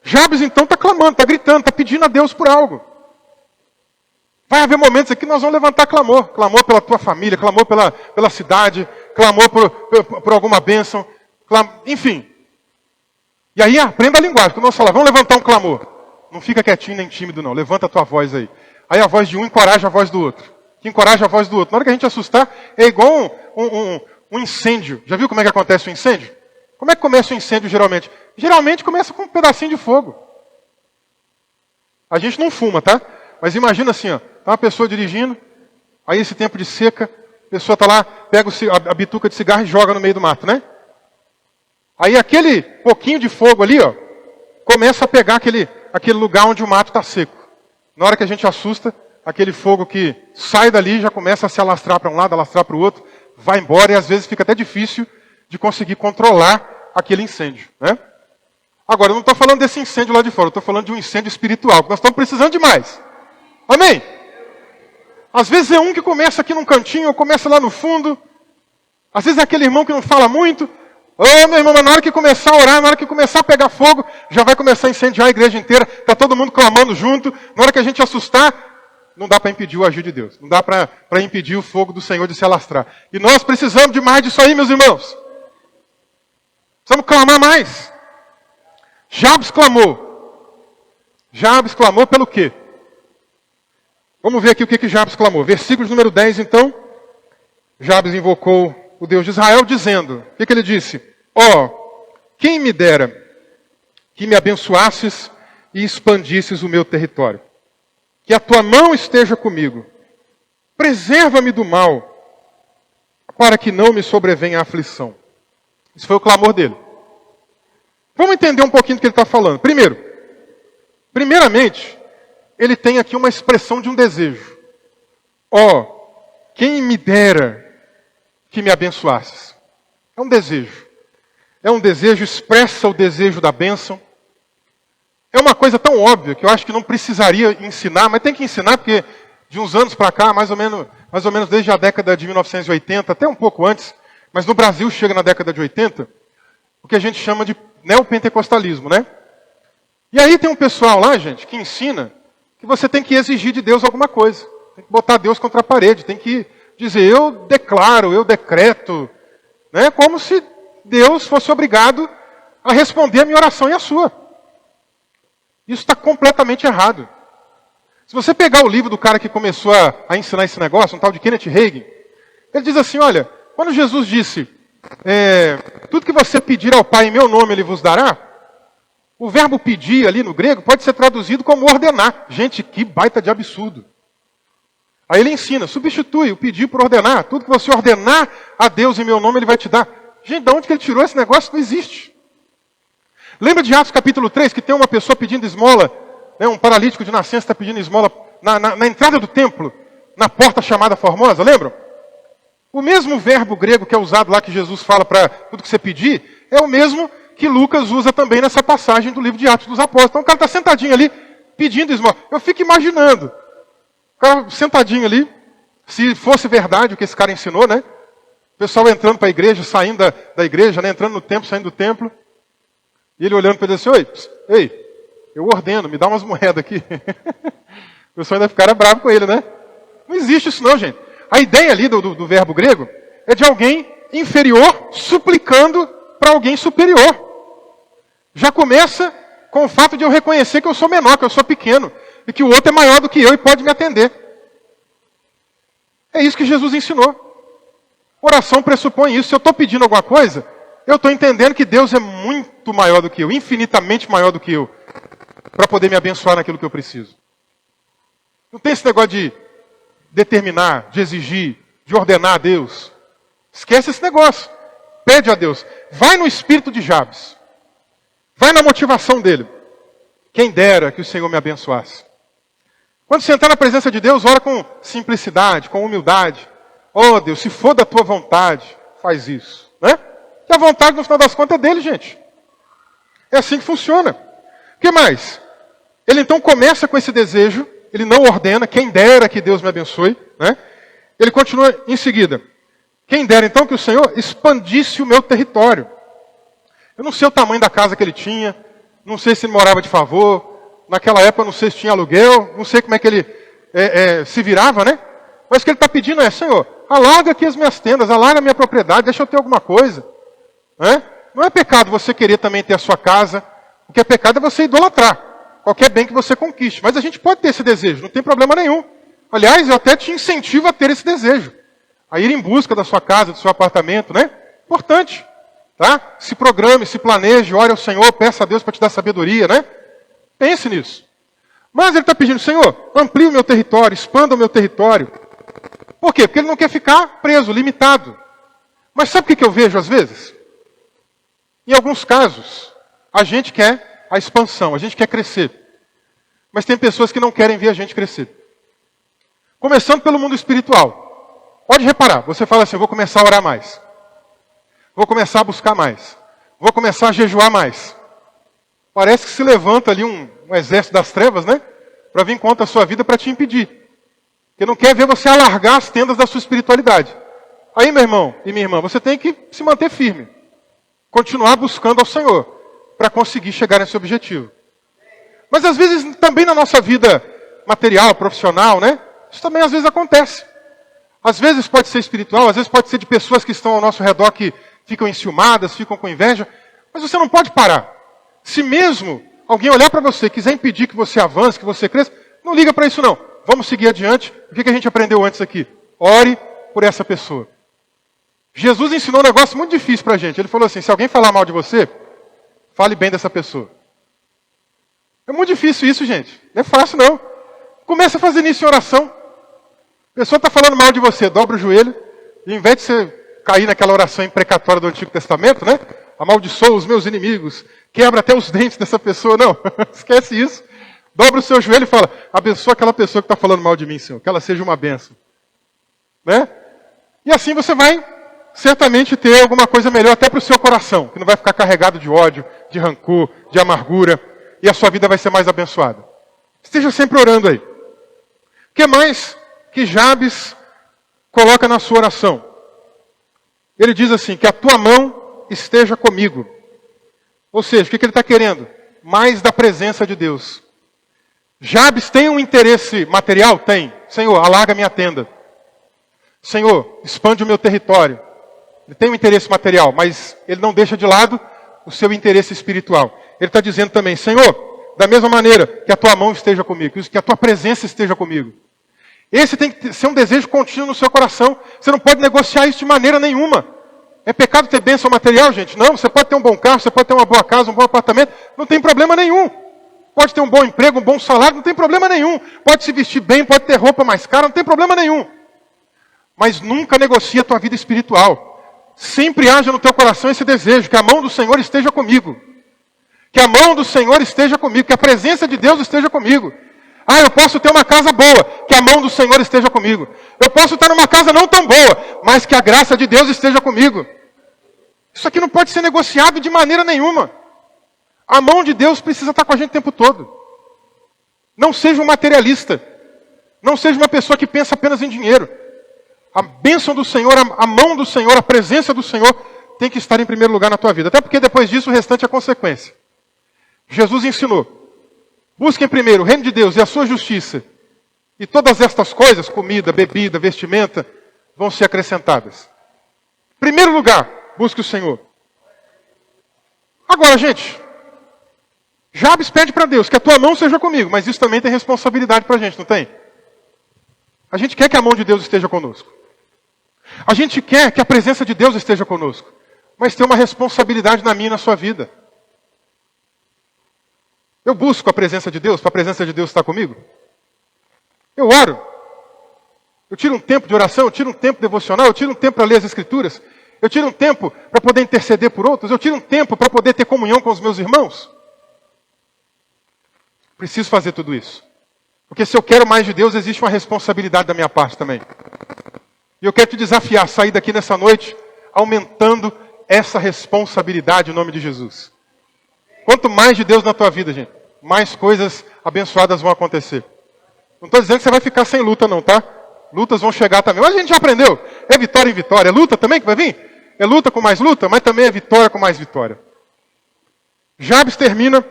Jabes então está clamando, está gritando, está pedindo a Deus por algo. Vai haver momentos aqui que nós vamos levantar clamor. Clamor pela tua família, clamor pela cidade, clamor por alguma bênção, enfim. E aí aprenda a linguagem. Quando nós falamos, vamos levantar um clamor. Não fica quietinho nem tímido não, levanta a tua voz aí. Aí a voz de um encoraja a voz do outro. Que encoraja a voz do outro. Na hora que a gente assustar, é igual um incêndio. Já viu como é que acontece o incêndio? Como é que começa o incêndio geralmente? Geralmente começa com um pedacinho de fogo. A gente não fuma, tá? Mas imagina assim, ó, tá uma pessoa dirigindo, aí esse tempo de seca, a pessoa está lá, pega a bituca de cigarro e joga no meio do mato, né? Aí aquele pouquinho de fogo ali, ó, começa a pegar aquele lugar onde o mato está seco. Na hora que a gente assusta, aquele fogo que sai dali já começa a se alastrar para um lado, alastrar para o outro, vai embora e às vezes fica até difícil de conseguir controlar aquele incêndio, né? Agora, eu não estou falando desse incêndio lá de fora, eu estou falando de um incêndio espiritual, que nós estamos precisando de mais. Amém? Às vezes é um que começa aqui num cantinho, ou começa lá no fundo. Às vezes é aquele irmão que não fala muito. Ô, meu irmão, mas na hora que começar a orar, na hora que começar a pegar fogo, já vai começar a incendiar a igreja inteira, está todo mundo clamando junto. Na hora que a gente assustar, não dá para impedir o agir de Deus. Não dá para impedir o fogo do Senhor de se alastrar. E nós precisamos de mais disso aí, meus irmãos. Precisamos clamar mais. Jabes clamou. Jabes clamou pelo quê? Vamos ver aqui o que Jabes clamou. Versículo número 10, então. Jabes invocou o Deus de Israel, dizendo, o que ele disse? Ó, quem me dera que me abençoasses e expandisses o meu território. Que a tua mão esteja comigo. Preserva-me do mal, para que não me sobrevenha a aflição. Esse foi o clamor dele. Vamos entender um pouquinho do que ele está falando. Primeiramente, ele tem aqui uma expressão de um desejo. Ó, quem me dera que me abençoasses. É um desejo. É um desejo, expressa o desejo da bênção. É uma coisa tão óbvia que eu acho que não precisaria ensinar, mas tem que ensinar porque de uns anos para cá, mais ou menos desde a década de 1980, até um pouco antes, mas no Brasil chega na década de 80, o que a gente chama de neopentecostalismo, né? E aí tem um pessoal lá, gente, que ensina que você tem que exigir de Deus alguma coisa. Tem que botar Deus contra a parede, tem que dizer, eu declaro, eu decreto, né? Como se Deus fosse obrigado a responder a minha oração e a sua. Isso está completamente errado. Se você pegar o livro do cara que começou a ensinar esse negócio, um tal de Kenneth Hagin, ele diz assim, olha, quando Jesus disse, tudo que você pedir ao Pai em meu nome, Ele vos dará, o verbo pedir ali no grego pode ser traduzido como ordenar. Gente, que baita de absurdo. Aí ele ensina, substitui o pedir por ordenar. Tudo que você ordenar a Deus em meu nome, Ele vai te dar. Gente, de onde que ele tirou esse negócio? Não existe. Lembra de Atos capítulo 3, que tem uma pessoa pedindo esmola, né, um paralítico de nascença está pedindo esmola na entrada do templo, na porta chamada Formosa, lembram? O mesmo verbo grego que é usado lá, que Jesus fala para tudo que você pedir, é o mesmo que Lucas usa também nessa passagem do livro de Atos dos Apóstolos. Então o cara está sentadinho ali, pedindo esmola. Eu fico imaginando, o cara sentadinho ali, se fosse verdade o que esse cara ensinou, né? O pessoal entrando para a igreja, saindo da igreja, né? Entrando no templo, saindo do templo. E ele olhando para ele assim, ei, eu ordeno, me dá umas moedas aqui. O pessoal ainda ficara bravo com ele, né? Não existe isso não, gente. A ideia ali do verbo grego é de alguém inferior suplicando para alguém superior. Já começa com o fato de eu reconhecer que eu sou menor, que eu sou pequeno. e que o outro é maior do que eu e pode me atender. É isso que Jesus ensinou. Oração pressupõe isso. Se eu estou pedindo alguma coisa, eu estou entendendo que Deus é muito maior do que eu, infinitamente maior do que eu, para poder me abençoar naquilo que eu preciso. Não tem esse negócio de determinar, de exigir, de ordenar a Deus. Esquece esse negócio. Pede a Deus. Vai no espírito de Jabes. Vai na motivação dele. Quem dera que o Senhor me abençoasse. Quando você entrar na presença de Deus, ora com simplicidade, com humildade. Oh Deus, se for da tua vontade, faz isso. Né? Que a vontade, no final das contas, é dele, gente. É assim que funciona. O que mais? Ele então começa com esse desejo, ele não ordena, quem dera que Deus me abençoe. Né? Ele continua em seguida. Quem dera então que o Senhor expandisse o meu território. Eu não sei o tamanho da casa que ele tinha, não sei se ele morava de favor, naquela época eu não sei se tinha aluguel, não sei como é que ele se virava, né? Mas o que ele está pedindo é, Senhor, alarga aqui as minhas tendas, alarga a minha propriedade, deixa eu ter alguma coisa. Né? Não é pecado você querer também ter a sua casa, o que é pecado é você idolatrar qualquer bem que você conquiste. Mas a gente pode ter esse desejo, não tem problema nenhum. Aliás, eu até te incentivo a ter esse desejo. A ir em busca da sua casa, do seu apartamento, né? Importante. Tá? Se programe, se planeje, ore ao Senhor, peça a Deus para te dar sabedoria, né? Pense nisso. Mas ele está pedindo, Senhor, amplie o meu território, expanda o meu território. Por quê? Porque ele não quer ficar preso, limitado. Mas sabe o que eu vejo às vezes? Em alguns casos, a gente quer a expansão, a gente quer crescer. Mas tem pessoas que não querem ver a gente crescer. Começando pelo mundo espiritual. Pode reparar, você fala assim, vou começar a orar mais. Vou começar a buscar mais. Vou começar a jejuar mais. Parece que se levanta ali um exército das trevas, né? Para vir contra a sua vida para te impedir. Porque não quer ver você alargar as tendas da sua espiritualidade. Aí, meu irmão e minha irmã, você tem que se manter firme. Continuar buscando ao Senhor para conseguir chegar nesse objetivo. Mas às vezes também na nossa vida material, profissional, né? Isso também às vezes acontece. Às vezes pode ser espiritual, às vezes pode ser de pessoas que estão ao nosso redor que ficam enciumadas, ficam com inveja. Mas você não pode parar. Se mesmo alguém olhar para você, quiser impedir que você avance, que você cresça, não liga para isso não. Vamos seguir adiante. O que a gente aprendeu antes aqui? Ore por essa pessoa. Jesus ensinou um negócio muito difícil para a gente. Ele falou assim, se alguém falar mal de você, fale bem dessa pessoa. É muito difícil isso, gente. Não é fácil não. Começa a fazer isso em oração. A pessoa está falando mal de você, dobra o joelho, e ao invés de você cair naquela oração imprecatória do Antigo Testamento, né? Amaldiçoa os meus inimigos, quebra até os dentes dessa pessoa. Não, esquece isso. Dobra o seu joelho e fala, abençoa aquela pessoa que está falando mal de mim, Senhor, que ela seja uma bênção. Né? E assim você vai certamente ter alguma coisa melhor até para o seu coração, que não vai ficar carregado de ódio, de rancor, de amargura, e a sua vida vai ser mais abençoada. Esteja sempre orando aí. O que mais que Jabes coloca na sua oração? Ele diz assim, que a tua mão esteja comigo. Ou seja, o que ele está querendo? Mais da presença de Deus. Jabes tem um interesse material? Tem. Senhor, alarga minha tenda. Senhor, expande o meu território. Ele tem um interesse material, mas ele não deixa de lado o seu interesse espiritual. Ele está dizendo também, Senhor, da mesma maneira que a tua mão esteja comigo, que a tua presença esteja comigo. Esse tem que ser um desejo contínuo no seu coração. Você não pode negociar isso de maneira nenhuma. É pecado ter bênção material, gente? Não, você pode ter um bom carro, você pode ter uma boa casa, um bom apartamento. Não tem problema nenhum. Pode ter um bom emprego, um bom salário, não tem problema nenhum. Pode se vestir bem, pode ter roupa mais cara, não tem problema nenhum. Mas nunca negocie a tua vida espiritual. Sempre haja no teu coração esse desejo, que a mão do Senhor esteja comigo. Que a mão do Senhor esteja comigo, que a presença de Deus esteja comigo. Ah, eu posso ter uma casa boa, que a mão do Senhor esteja comigo. Eu posso estar numa casa não tão boa, mas que a graça de Deus esteja comigo. Isso aqui não pode ser negociado de maneira nenhuma. A mão de Deus precisa estar com a gente o tempo todo. Não seja um materialista. Não seja uma pessoa que pensa apenas em dinheiro. A bênção do Senhor, a mão do Senhor, a presença do Senhor tem que estar em primeiro lugar na tua vida. Até porque depois disso o restante é consequência. Jesus ensinou. Busquem primeiro o reino de Deus e a sua justiça. E todas estas coisas, comida, bebida, vestimenta, vão ser acrescentadas. Em primeiro lugar, busque o Senhor. Agora, gente, Jabes pede para Deus que a tua mão seja comigo, mas isso também tem responsabilidade para a gente, não tem? A gente quer que a mão de Deus esteja conosco. A gente quer que a presença de Deus esteja conosco. Mas tem uma responsabilidade na minha e na sua vida. Eu busco a presença de Deus, para a presença de Deus estar comigo. Eu oro. Eu tiro um tempo de oração, eu tiro um tempo devocional, eu tiro um tempo para ler as Escrituras. Eu tiro um tempo para poder interceder por outros. Eu tiro um tempo para poder ter comunhão com os meus irmãos. Preciso fazer tudo isso. Porque se eu quero mais de Deus, existe uma responsabilidade da minha parte também. E eu quero te desafiar a sair daqui nessa noite, aumentando essa responsabilidade em nome de Jesus. Quanto mais de Deus na tua vida, gente, mais coisas abençoadas vão acontecer. Não estou dizendo que você vai ficar sem luta não, tá? Lutas vão chegar também. Mas a gente já aprendeu. É vitória em vitória. É luta também que vai vir? É luta com mais luta, mas também é vitória com mais vitória. Jabes termina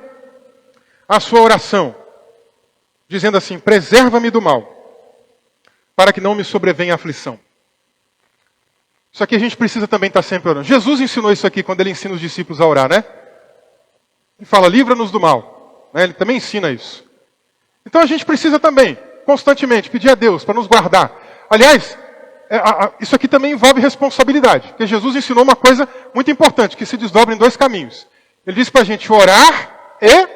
a sua oração dizendo assim: preserva-me do mal, para que não me sobrevenha a aflição. Isso aqui a gente precisa também estar sempre orando. Jesus ensinou isso aqui quando ele ensina os discípulos a orar, né? Ele fala, livra-nos do mal. Né? Ele também ensina isso. Então a gente precisa também, constantemente, pedir a Deus para nos guardar. Aliás, isso aqui também envolve responsabilidade. Porque Jesus ensinou uma coisa muito importante, que se desdobra em dois caminhos. Ele disse para a gente orar e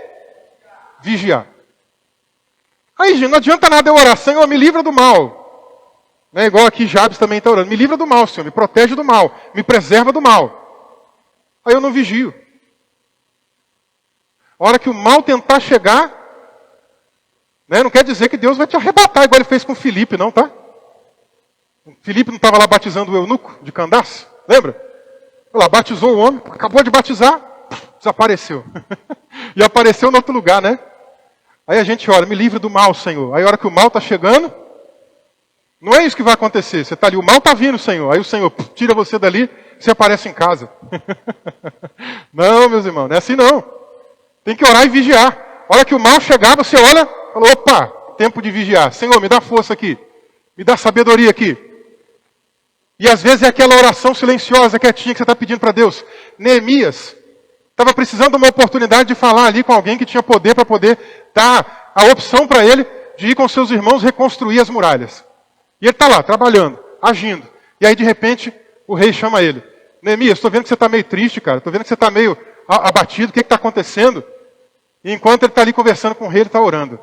vigiar. Aí, gente, não adianta nada eu orar, Senhor, me livra do mal. Né? Igual aqui Jabes também está orando. Me livra do mal, Senhor, me protege do mal, me preserva do mal. Aí eu não vigio. A hora que o mal tentar chegar, né, não quer dizer que Deus vai te arrebatar, igual ele fez com Filipe, não, tá? Filipe não estava lá batizando o eunuco de Candace? Lembra? Lá batizou o homem, acabou de batizar, desapareceu. E apareceu em outro lugar, né? Aí a gente ora, me livre do mal, Senhor. Aí a hora que o mal está chegando, não é isso que vai acontecer. Você está ali, o mal está vindo, Senhor. Aí o Senhor tira você dali, você aparece em casa. Não, meus irmãos, não é assim não. Tem que orar e vigiar. A hora que o mal chegar, você olha, fala, opa, tempo de vigiar. Senhor, me dá força aqui. Me dá sabedoria aqui. E às vezes é aquela oração silenciosa, quietinha, que você está pedindo para Deus. Neemias estava precisando de uma oportunidade de falar ali com alguém que tinha poder para poder dar a opção para ele de ir com seus irmãos reconstruir as muralhas. E ele está lá, trabalhando, agindo. E aí, de repente, o rei chama ele. Neemias, estou vendo que você está meio triste, cara. Estou vendo que você está meio abatido. O que está acontecendo? E enquanto ele está ali conversando com o rei, ele está orando.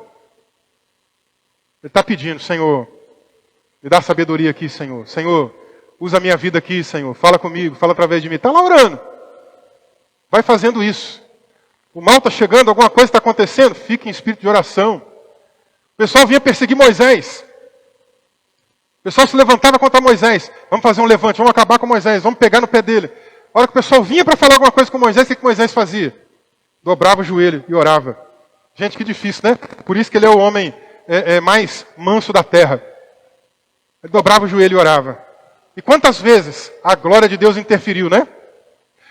Ele está pedindo, Senhor, me dá sabedoria aqui, Senhor. Senhor, usa a minha vida aqui, Senhor. Fala comigo, fala através de mim. Está lá orando. Vai fazendo isso. O mal está chegando, alguma coisa está acontecendo, fica em espírito de oração. O pessoal vinha perseguir Moisés. O pessoal se levantava contra Moisés. Vamos fazer um levante, vamos acabar com Moisés, vamos pegar no pé dele. A hora que o pessoal vinha para falar alguma coisa com Moisés, o que Moisés fazia? Dobrava o joelho e orava. Gente, que difícil, né? Por isso que ele é o homem mais manso da terra. Ele dobrava o joelho e orava. E quantas vezes a glória de Deus interferiu, né?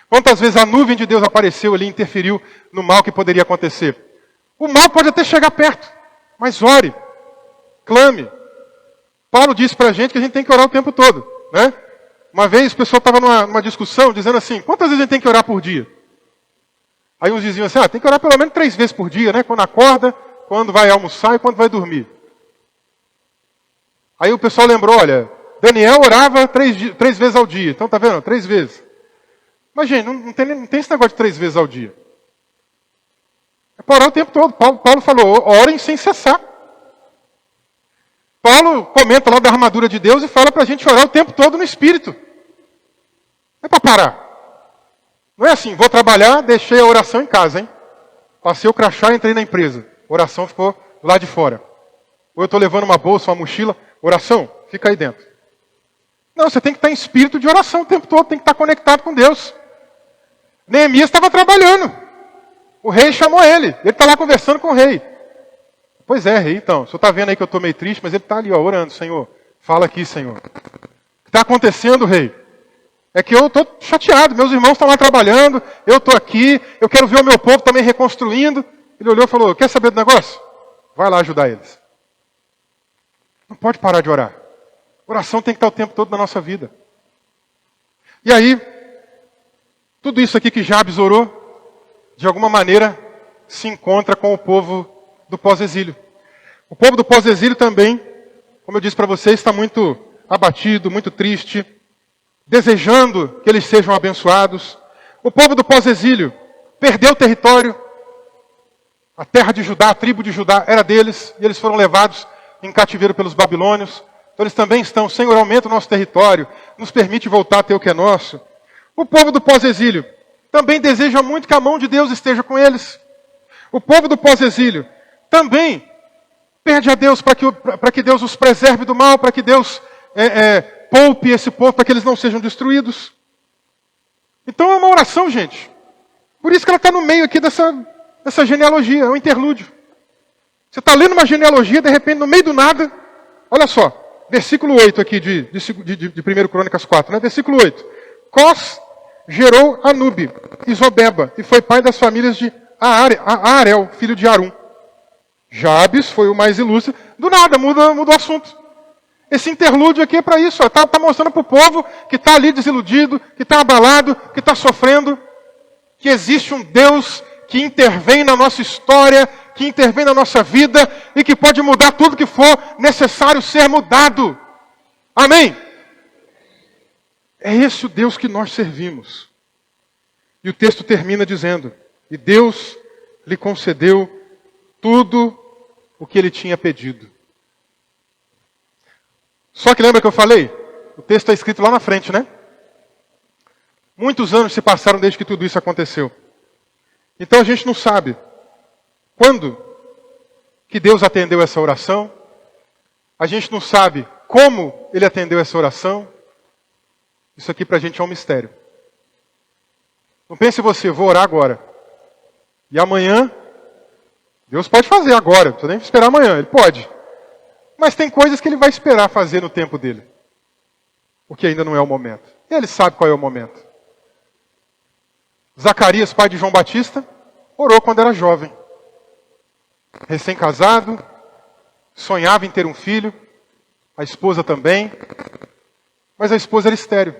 Quantas vezes a nuvem de Deus apareceu ali e interferiu no mal que poderia acontecer. O mal pode até chegar perto, mas ore, clame. Paulo disse para a gente que a gente tem que orar o tempo todo, né? Uma vez o pessoal estava numa discussão dizendo assim, quantas vezes a gente tem que orar por dia? Aí uns diziam assim, tem que orar pelo menos 3 vezes por dia, né? Quando acorda, quando vai almoçar e quando vai dormir. Aí o pessoal lembrou, olha, Daniel orava 3 vezes ao dia. Então tá vendo? 3 vezes. Mas gente, não tem esse negócio de 3 vezes ao dia. É para orar o tempo todo. Paulo falou, orem sem cessar. Paulo comenta lá da armadura de Deus e fala para a gente orar o tempo todo no Espírito. Não é para parar. Não é assim, vou trabalhar, deixei a oração em casa, hein? Passei o crachá e entrei na empresa. Oração ficou lá de fora. Ou eu estou levando uma bolsa, uma mochila, oração, fica aí dentro. Não, você tem que estar em espírito de oração o tempo todo, tem que estar conectado com Deus. Neemias estava trabalhando. O rei chamou ele. Ele está lá conversando com o rei. Pois é, rei, então. O senhor está vendo aí que eu estou meio triste, mas ele está ali, orando. Senhor, fala aqui, Senhor. O que está acontecendo, rei? É que eu estou chateado. Meus irmãos estão lá trabalhando. Eu estou aqui. Eu quero ver o meu povo também reconstruindo. Ele olhou e falou, quer saber do negócio? Vai lá ajudar eles. Não pode parar de orar. Oração tem que estar o tempo todo na nossa vida. E aí, tudo isso aqui que Jabes orou, de alguma maneira, se encontra com o povo do pós-exílio. O povo do pós-exílio também, como eu disse para vocês, está muito abatido, muito triste, desejando que eles sejam abençoados. O povo do pós-exílio perdeu o território. A terra de Judá, a tribo de Judá era deles, e eles foram levados em cativeiro pelos babilônios. Então eles também estão, Senhor, aumenta o nosso território, nos permite voltar a ter o que é nosso. O povo do pós-exílio também deseja muito que a mão de Deus esteja com eles. O povo do pós-exílio também pede a Deus para que Deus os preserve do mal, para que Deus poupe esse povo, para que eles não sejam destruídos. Então é uma oração, gente. Por isso que ela está no meio aqui dessa genealogia, é um interlúdio. Você está lendo uma genealogia, de repente, no meio do nada, olha só, versículo 8 aqui de 1 Crônicas 4, né? Versículo 8. Cós gerou Anube e Zobeba, e foi pai das famílias de Aarel, filho de Arum. Jabes foi o mais ilustre. Do nada, muda o assunto. Esse interlúdio aqui é para isso. Está mostrando para o povo que está ali desiludido, que está abalado, que está sofrendo, que existe um Deus que intervém na nossa história, que intervém na nossa vida e que pode mudar tudo que for necessário ser mudado. Amém? É esse o Deus que nós servimos. E o texto termina dizendo: e Deus lhe concedeu tudo o que ele tinha pedido. Só que lembra que eu falei? O texto está escrito lá na frente, né? Muitos anos se passaram desde que tudo isso aconteceu. Então a gente não sabe quando que Deus atendeu essa oração. A gente não sabe como ele atendeu essa oração. Isso aqui para a gente é um mistério. Não pense você, vou orar agora. E amanhã, Deus pode fazer agora, não precisa nem esperar amanhã, ele pode. Mas tem coisas que ele vai esperar fazer no tempo dele. Porque ainda não é o momento. Ele sabe qual é o momento. Zacarias, pai de João Batista, orou quando era jovem. Recém-casado, sonhava em ter um filho, a esposa também, mas a esposa era estéril.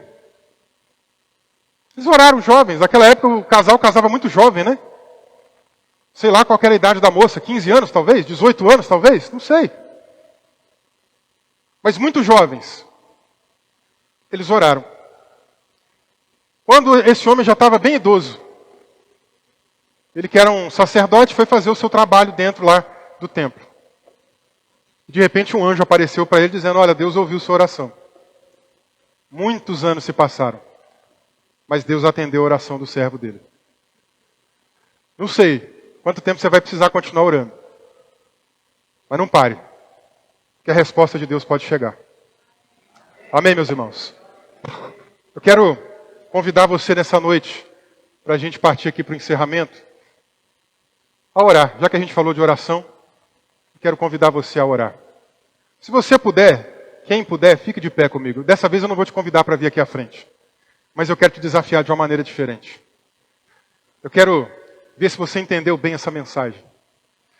Eles oraram jovens, naquela época o casal casava muito jovem, né? Sei lá qual era a idade da moça, 15 anos talvez, 18 anos talvez, não sei. Mas muito jovens, eles oraram. Quando esse homem já estava bem idoso, ele que era um sacerdote, foi fazer o seu trabalho dentro lá do templo. De repente um anjo apareceu para ele dizendo: olha, Deus ouviu sua oração. Muitos anos se passaram, mas Deus atendeu a oração do servo dele. Não sei quanto tempo você vai precisar continuar orando, mas não pare, que a resposta de Deus pode chegar. Amém, meus irmãos? Eu quero convidar você nessa noite, para a gente partir aqui para o encerramento, a orar. Já que a gente falou de oração, eu quero convidar você a orar. Se você puder, quem puder, fique de pé comigo. Dessa vez eu não vou te convidar para vir aqui à frente, mas eu quero te desafiar de uma maneira diferente. Eu quero ver se você entendeu bem essa mensagem.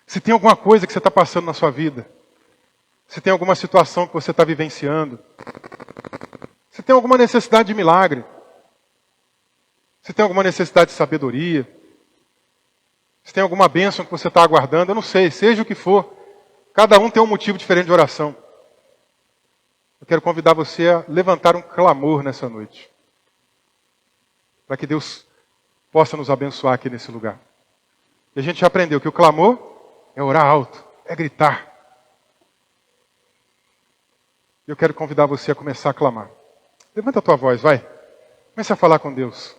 Se tem alguma coisa que você está passando na sua vida, se tem alguma situação que você está vivenciando, se tem alguma necessidade de milagre, se tem alguma necessidade de sabedoria, se tem alguma bênção que você está aguardando, eu não sei, seja o que for, cada um tem um motivo diferente de oração. Eu quero convidar você a levantar um clamor nessa noite, para que Deus possa nos abençoar aqui nesse lugar. E a gente já aprendeu que o clamor é orar alto, é gritar. Eu quero convidar você a começar a clamar. Levanta a tua voz, vai. Comece a falar com Deus.